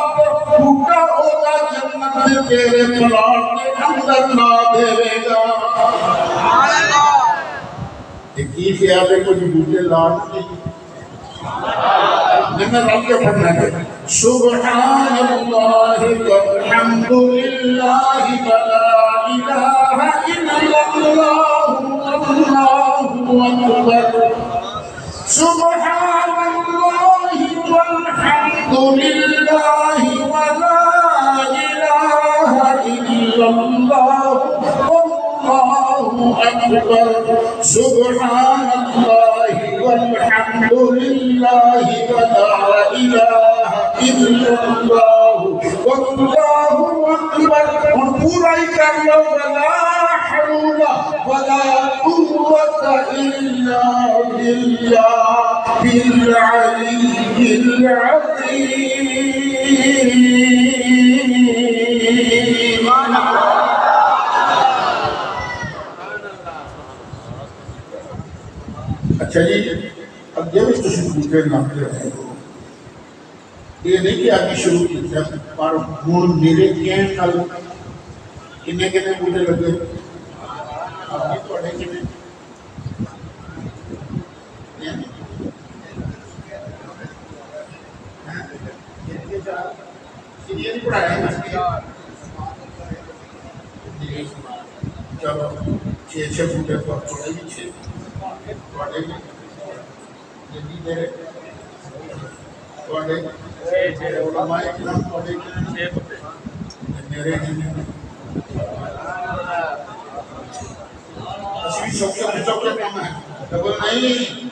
ہوگا جنت تیرے پلاٹ کے اندر لا دے گا کی خیال ہے کوئی بوٹے لاٹ نہیں میں رب کے پڑھنا ہے سبحان اللہ والحمد للہ ولا الہ الا اللہ واللہ اکبر سبحان اللہ والحمد للہ ولا الہ الا اللہ واللہ اکبر سبحان اللہ والحمد للہ ولا الہ الا اللہ واللہ اکبر اور پورا ہی کر لو ولا حول ولا قوة الا باللہ العلی العظیم اچھا جی اب جب اس تشریف بوٹے نامتے ہیں یہ نہیں کہ آگے شروع کی تھا پر ہون میرے کہن نال کنے بوٹے لگے آگے پڑھے کنے یہ نہیں پڑھایا ہے چلو 6 بوٹے پر پڑھے بھی 6 پڑھے بھی جدی میرے پڑھے علماء اکرام پڑھے میرے جنہیں اسی شوکت کام ہے ڈبل نہیں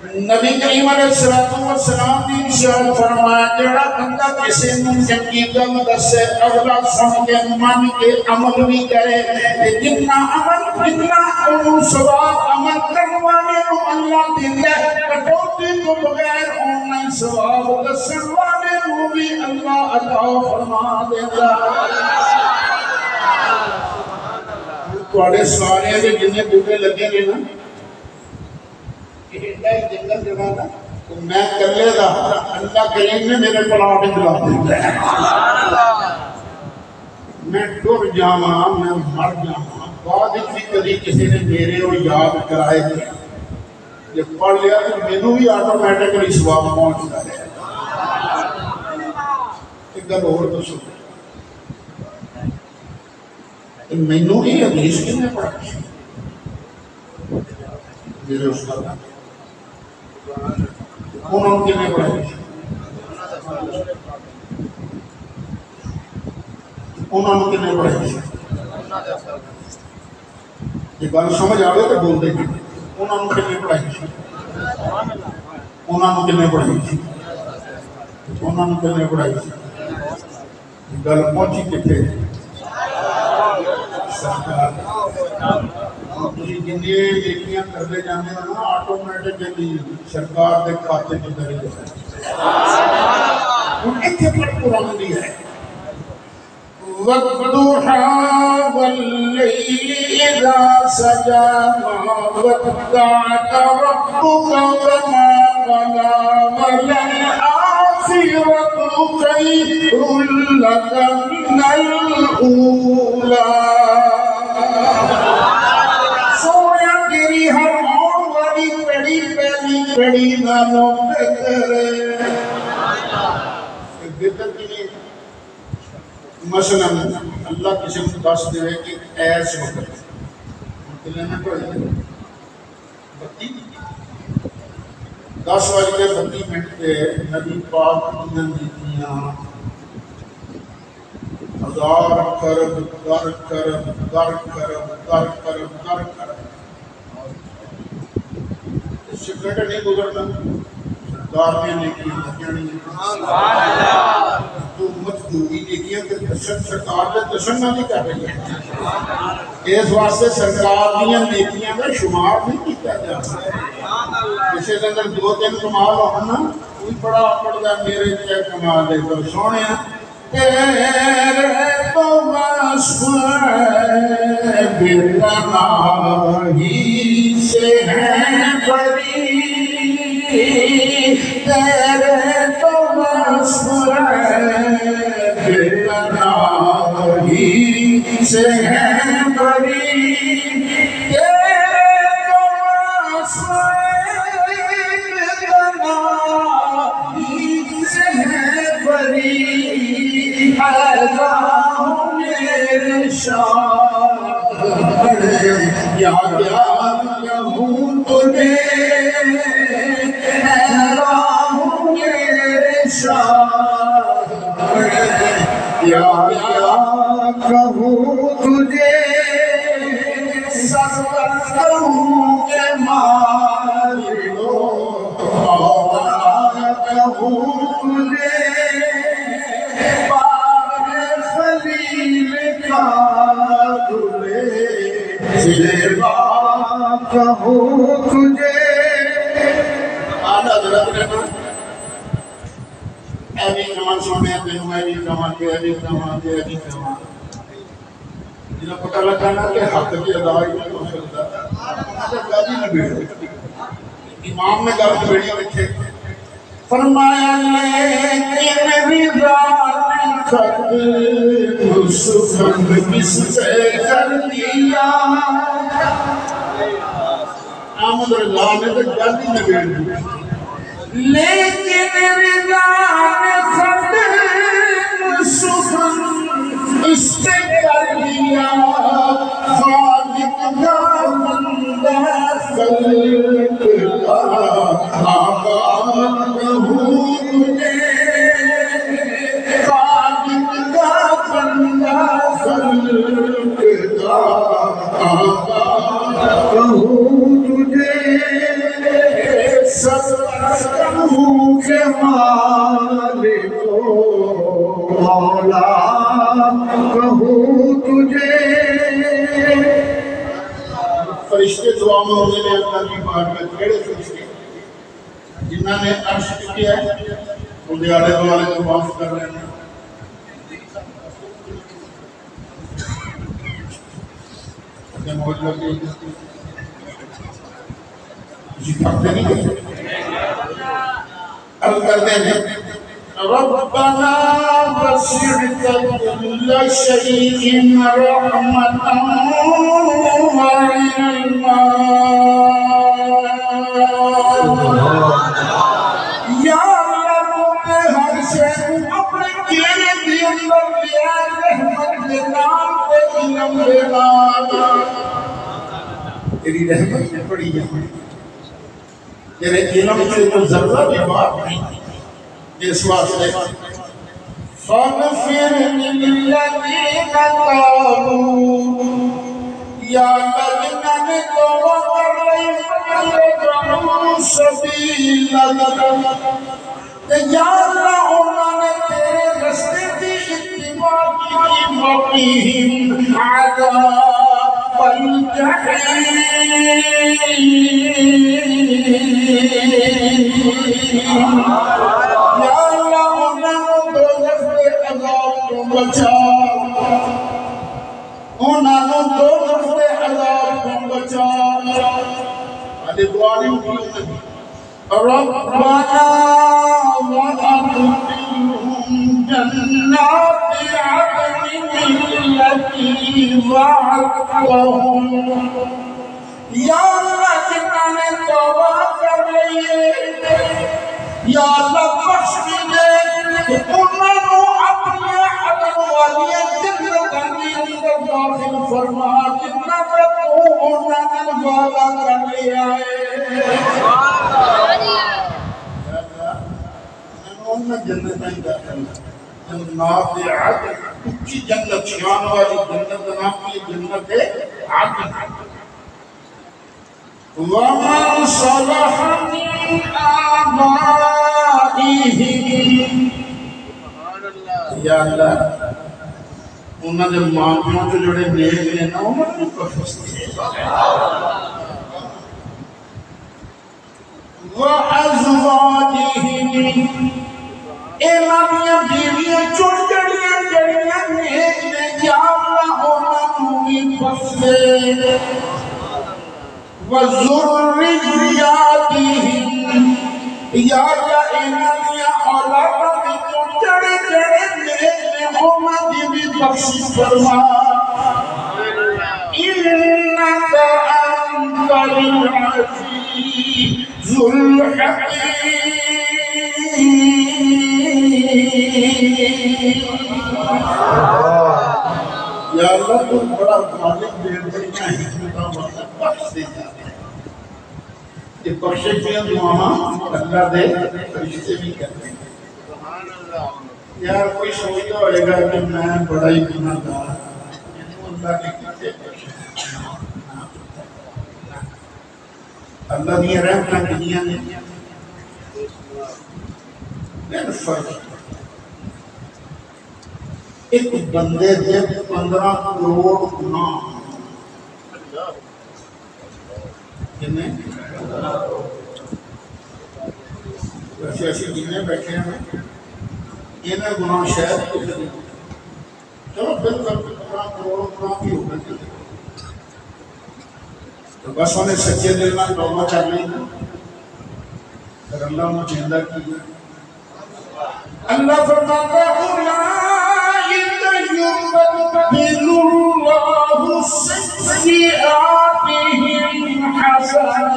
نبی کریم علیہ السلام نے ارشاد فرمایا جڑا بندہ کسی نے چنگی گل دسے اگلا سن کے من کے عمل بھی کرے جتنا انہوں ثواب عمل کرنے والے کو اللہ دیندا ہے کٹوتی تو بغیر انہیں ثواب دسن والے کو بھی اللہ عطا فرما دیندا تواڈے سارے دے جنے بوٹے لگے نے نا جنگل جگہ تھا تو میں کرلے دا اللہ کریم نے میرے پلاٹ دلا دیتا ہے میں ڈر جاواں میں مر جاواں بعد بھی کبھی کسی نے میرے اور یاد کرائے تھے جب پڑھ لیا تو مینوں بھی آٹومیٹکلی ثواب پہنچتا ہے ایک گل اور دسو مینوں یہ حدیث کنے پڑھائی میرے استاد انہوں نے کنے پڑھائی انہوں نے کنے پڑھائی یہ بات سمجھ آگے تو بول دیں گے انہوں نے کنے پڑھائی انہوں نے کنے پڑھائی انہوں نے کنے پڑھائی گل پہنچی کتے جنہیں نیکیاں کرتے جانے ہیں آٹومیٹکلی سرکار دے کھاتے کی دری ہے ان ایتھے پر قرآن دی ہے وَالضُّحَىٰ وَاللَّيْلِ إِذَا سَجَىٰ مَا وَدَّعَكَ رَبُّكَ وَمَا قَلَىٰ وَلَلْآخِرَةُ خَيْرٌ لَكَ مِنَ الْأُولَىٰ کڑی نالوں بہتر بہتر کی نہیں مثلا اللہ کسی کو دس دے کہ ایس وقت بتی 10:32 پہ نبی پاک انہوں نے دیتیاں 1000 کرب در کرب در کرب در کرب در کرب سکرٹ نہیں گزرنا سرکار نے نیکیاں لگیاں تو مجدوری نیکیاں کے دشن سرکار نے دشن نہ نہیں کر رہی ہے اس واسطے سرکار نے نیکیاں کا شمار نہیں کیا جا اسے اندر 2-3 کمال ہونا کوئی بڑا پڑھتا میرے کیا کمال دے تو سونے تیرے تو مسئلہ برناہی سے ہیں بری تیرے تو مسئلے تنہائی سے ہے بری تیرے تو مسئلے تنہائی سے ہے بری اللہ میرے شاہ یا کہوں تجھے یا کہوں تجھے سروروں کے مالکو مولا کہوں تجھے بار خلیل کا دلے زیبا کہوں تجھے آدھا درد رہنا ایبی کمان سونے دنوں ایبی کمان کے ایبی کمان کے ایبی کمان جنہوں پتہ لگانا کہ حق کی ادائی میں ہو سکتا ہے امام نے گلت بیڑی رکھے فرمایا لیکن رضا خط سخن کس سے کر دیا آمد اللہ نے تو جلدی میں بیڑ دیا لیکن رضا خط سخن اس سے کر دیا خالق کا بندہ خلق کا آقا کہوں تجھے خالق کا بندہ خلق کا آقا کہوں تجھے سروروں کے مالکو مولا کہوں تجھے فرشتے دعا میں ہونے میں اللہ کی بات میں کھڑے فرشتے جنہوں نے عرش کیا ہے وہ دیالے دوالے کو معاف کر رہے ہیں اپنے موجود کے کسی پھکتے نہیں کرتے عرض کرتے ہیں ربنا وسعت كل شيء رحمة وعلما یا رب ہر شے اپنے کیے بھی اندر لیا رحمت کے نام پہ علم دینا تیری رحمت میں پڑی ہے تیرے علم سے تو ذرہ بھی بات نہیں اس واسطے فَغْفِرْ لِلَّذِينَ تَابُوا یا اللہ نے توبہ کر رہی سبیلک یا اللہ انہوں نے تیرے رستے کی اتباع کی وَقِهِمْ عَذَابَ الْجَحِيمِ یا اللہ انہوں نے دوزخ کے عذاب کو بچا انہوں نے دوزخ کے عذاب کو بچا علی دعالی کی ربنا وَأَدْخِلْهُمْ جَنَّاتِ عَدْنٍ الَّتِي وَعَدتَّهُمْ یا اللہ جنہوں نے توبہ کر رہی ہے یا اللہ بخش دیجئے انہوں نے اپنے عدل والی جنت اندر داخل فرما جنہ میں تو انہوں نے وعدہ کر لیا ہے انہوں جنت اندر جنات عدن اچھی جنت شان والی جنت نام کی جنت عدن وَمَنْ صَلَحَ مِنْ آبَائِهِمْ یا اللہ انہوں نے مانگوں جو جڑے نیک ہیں نا انہوں نے پرفس دے وَأَزْوَاجِهِمْ ایمانیاں بیویاں چڑ جڑیاں جڑیاں نیک نے یا اللہ انہوں نے پرفس دے وَذُرِّيَّاتِهِمْ یا انہاں دیا اولاداں وچوں جڑے جڑے نیک نے انہاں دی بھی بخشش فرما انک انت العزیز الحکیم یا اللہ تو بڑا غالب دے دینا حکمتاں مطلب بخش دے جاتے ہیں یہ بخشش کی دعاں اللہ دے فرشتے بھی کرتے ہیں یار کوئی سوچتا ہوئے گا کہ میں بڑا ہی گناہ گار اللہ نے کتے بخشش اللہ نے رحمتاں دنیا نے لیکن فرق ایک بندے دے 15 کروڑ گناہ کتنے ویسے ایسی جنہیں بیٹھے ہیں انہیں گناہ شاید چلو پھر 15 کروڑ گناہ بھی ہو گئے تو بس انہیں سچے دل میں توبہ کر لی پھر اللہ نے چیندہ کی اللہ فرماتا ہے يبدل الله سيئاتهم حسنات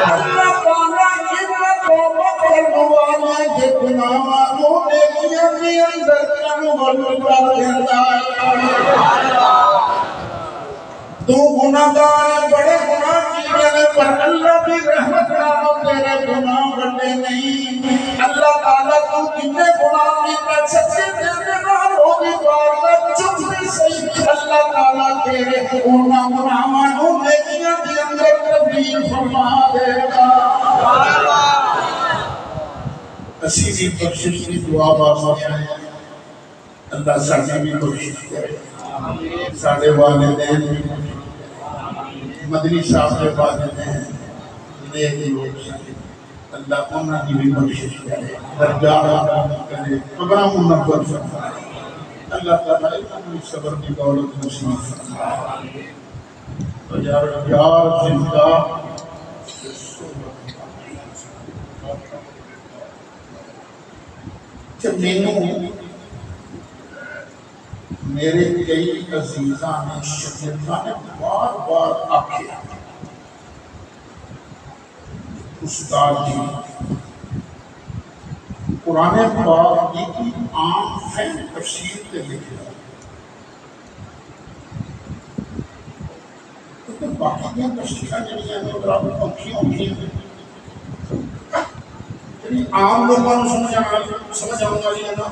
اللہ تعالیٰ جنہ توبہ کرنے والے جتنا مانو نیکیاں بھی اندر کنول کر دیتا ہے تو گناہگار بڑے گناہ کیے نے پر اللہ بھی رحمت نامو تیرے گناہ بڑے نہیں اللہ تعالیٰ تو کتنے گناہ کی پر سچے تیرے نال ہوگی بارنا چپ بھی صحیح اللہ تعالیٰ تیرے گناہ مانو نیکیاں بھی اندر تبدیل فرما دے گا اسی بھی بخشش کی دعا بابا اللہ ساڑھے بھی بخشش کرے ساڑھے والدین بھی مدنی صاحب کے والدین نیک لوگ سے اللہ انہاں کی بھی بخشش کرے درجات کرے قبرہ منور فرمائے اللہ تعالیٰ انہوں صبر کی دولت نصیب فرمائے تو یار زندہ جب میرے کئی عزیزاں نے شکرتا نے بار بار آکھے استاد جی قرآن پاک کی عام فہم تفسیر کے لکھے لیکن باقی کی تفسیریں جنہیں ہیں اور آپ اکھیوں کی عام لوگوں نے سمجھ آنے والی ہے نا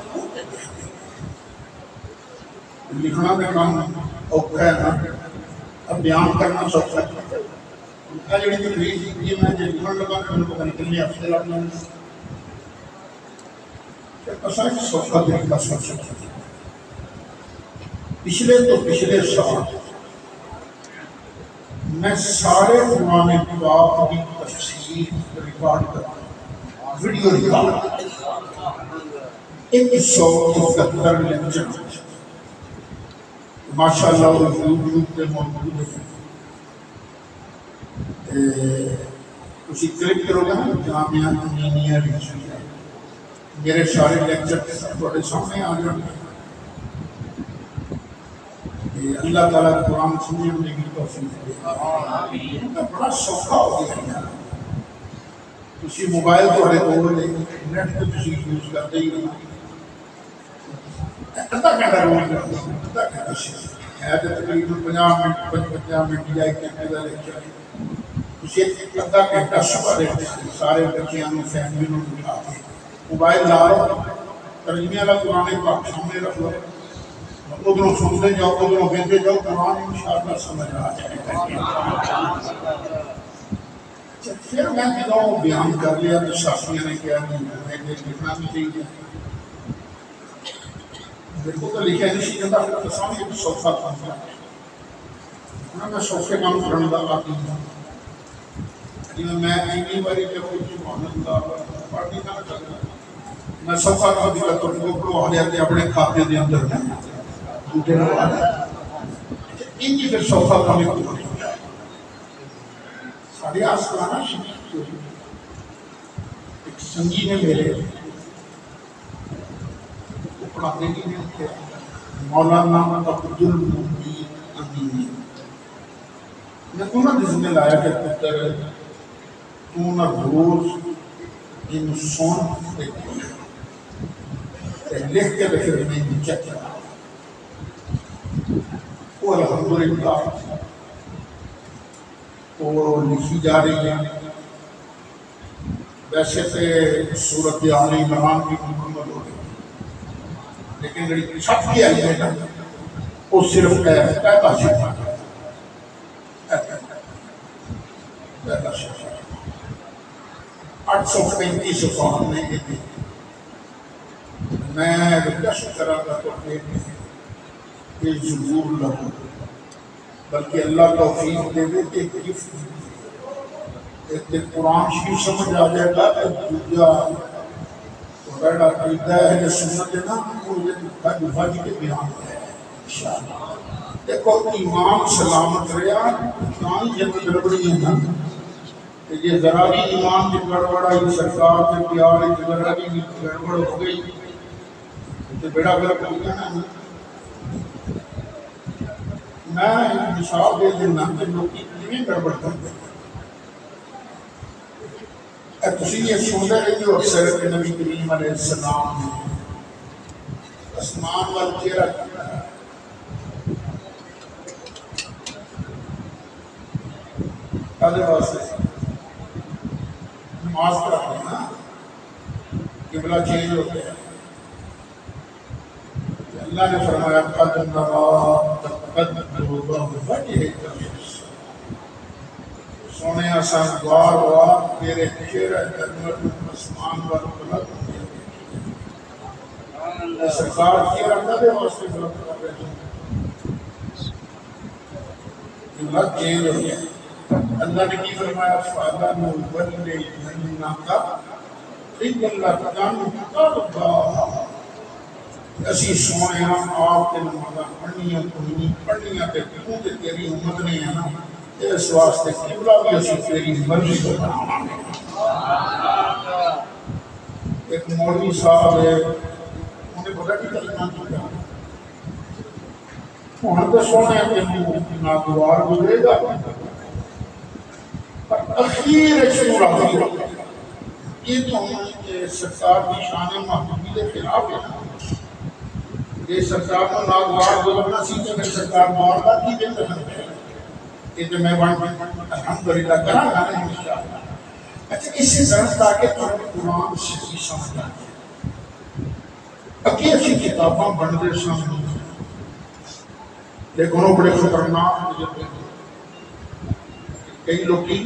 لکھنا کا کام اوکھا ہے نا اب بیان کرنا سوچا ہے ان کا جڑی تقریر یہ میں جو لکھن لگا کہ ان کو نکلنے ہفتے لگنا ہے اصل سوچا طریقہ سوچا پچھلے سال میں سارے قرآن پاک کی تفسیر ریکارڈ کرتا ویڈیو ریکارڈ 171 لیکچر ماشاءاللہ وہ یوٹیوب پہ موجود ہے اسی کلک کرو گا نا جامعہ امینیہ ریچویا میرے سارے لیکچر تھوڑے سامنے آ جاتے ہیں اللہ تعالیٰ قرآن سننے میں کی توفیق دے بڑا سوکھا ہو گیا ہے اسی موبائل تھوڑے کول ہے نیٹ پہ تسی یوز کرتے ہی نہیں ادھا گھنٹہ روز کرتے ہیں ادھا گھنٹہ سے ہے تو تقریباً 50 منٹ یا ایک گھنٹے کا لیکچر اسی ادھا گھنٹہ صبح دیکھتے ہیں سارے بچیاں فیملی میں اٹھا کے موبائل لاؤ ترجمے والا قرآن پاک سامنے رکھ لو ادھروں سنتے جاؤ ادھروں کہتے جاؤ قرآن انشاءاللہ سمجھ آ جائے گا پھر میں جدوں بیان کر لیا تو شافیہ نے کہا کہ میں لکھنا بھی چاہیے میرے کو تو لکھا نہیں سی جاتا پھر سامنے ایک صوفہ تھا میں صوفے کام کرنے کا آتی ہوں میں ایمی باری جب کچھ محمد اللہ پڑھنے کا نہ کرنا میں صوفہ کا بھی کرتا ہوں وہ پڑھو آ جاتے اپنے کھاتے دے اندر میں دوٹے نہ آ جاتے ان کی پھر صوفہ کا بھی کرتا ساڑھے آس کرانا شکل ایک سنگی نے میرے پڑھاتے ہی نہیں تھے مولانا عبد المجید امینی میں تو نہ دل میں لایا کہ پتر تو نہ روز ان سون لکھ کے رکھے میں نیچے کیا وہ الحمدللہ وہ لکھی جا رہی ہے. ویسے تو صورت آل عمران کی مکمل ہو گئی لیکن جڑی چھپ کے آئی ہے نا وہ صرف پہلا شفا 835 صفحات میں دی. میں ریکویسٹ کرا گا تو کہ ضرور لگو بلکہ اللہ توفیق دے دے کہ گفٹ ایک دن قرآن شریف سمجھ آ جائے گا کہ دوجا بڑا عقیدہ ہے سنت ہے نا وہ یہ دفاعی کے بیان ہے انشاءاللہ. دیکھو ایمان سلامت رہا ایمان یہ گڑبڑی ہے نا کہ یہ ذرا بھی ایمان کی گڑبڑائی سرکار کے پیار کی ذرا بھی گڑبڑ ہو گئی تو بیڑا گرک ہو گیا نا. میں مثال دے دینا کہ لوگ کتنی گڑبڑ کرتے ہیں. تسی یہ سنتے رہی ہو اکثر کہ نبی کریم علیہ السلام نے آسمان وال چہرہ کیا ہے کالے واسطے نماز پڑھتے ہیں نا قبلہ چینج ہو گیا. اللہ نے فرمایا قد نرى وجهك سونے آسان دوار ہوا میرے چہرہ جنت آسمان پر بلند سرکار چہرہ کدے واسطے بلند کر رہے ہیں قبلہ چینج ہو گیا. اللہ نے کی فرمایا فَعَلَنُ وَلِّيْنَاكَ اسی سونے آپ کے نمازہ پڑھنیاں تے کیوں کہ تیری امت نے ہے نا اس واسطے قبلہ بھی اسی تیری مرضی کو بنانا. ایک مولوی صاحب ہے انہیں پتہ کی کلمہ کیا وہاں تو سونے کے ناگوار گزرے گا پر اخیر شروع آخری یہ تو ہم سرکار کی شان محبوبی کے خلاف ہے. یہ سرکار کو ناگوار گزرنا سی تو میں سرکار ماردا کی دے سکتے ہیں کہ جو میں الحمدللہ کرا گا نہیں انشاءاللہ. اچھا اس سے ضرورت تاکہ تمہیں قرآن سے سمجھ آئے اکی اچھی کتاباں بن دے سامنے لیکن وہ بڑے خطرناک تجربے کئی لوگ کی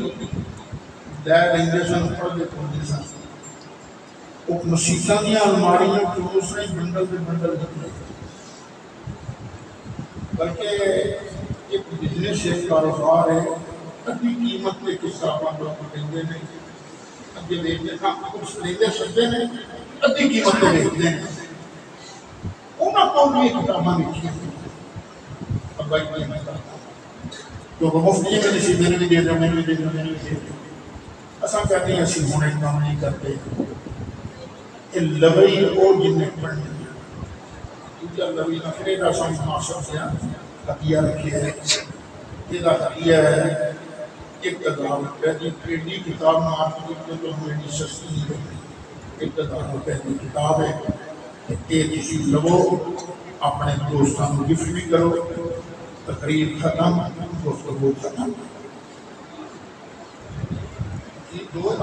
لے لیندے سن پڑھ دیتے ہوتے سن وہ مسیحوں کی الماریاں کلوس نہیں بنڈل دیتے بلکہ ایک بزنس ایک کاروبار ہے ادھی قیمت کے کتاباں لوگ لیندے نہیں ادھی لیندے تھا کچھ لیندے سکتے ہیں ادھی قیمت کے لیندے ہیں انہاں کو بھی کتاباں لکھی ہیں. اب بھائی نہیں میں تو مفتی میں نسی میرے بھی دے دو میرے بھی دے دو میرے بھی دے دو اساں کہتے ہیں اسی ہونے کام نہیں کرتے کہ لبئی او جن نے پڑھنے کیونکہ لبئی نفرے کا سامنے معاشر سے حقیہ رکھی ہے یہ حقیہ ہے اقتدار پہلی پہلی کتاب مارکیٹ میں تو ہمیں سستی نہیں رہی اقتدار پہلی کتاب ہے کہ کسی لو اپنے دوستوں کو گفٹ بھی کرو تقریب ختم دوستوں کو ختم یہ دو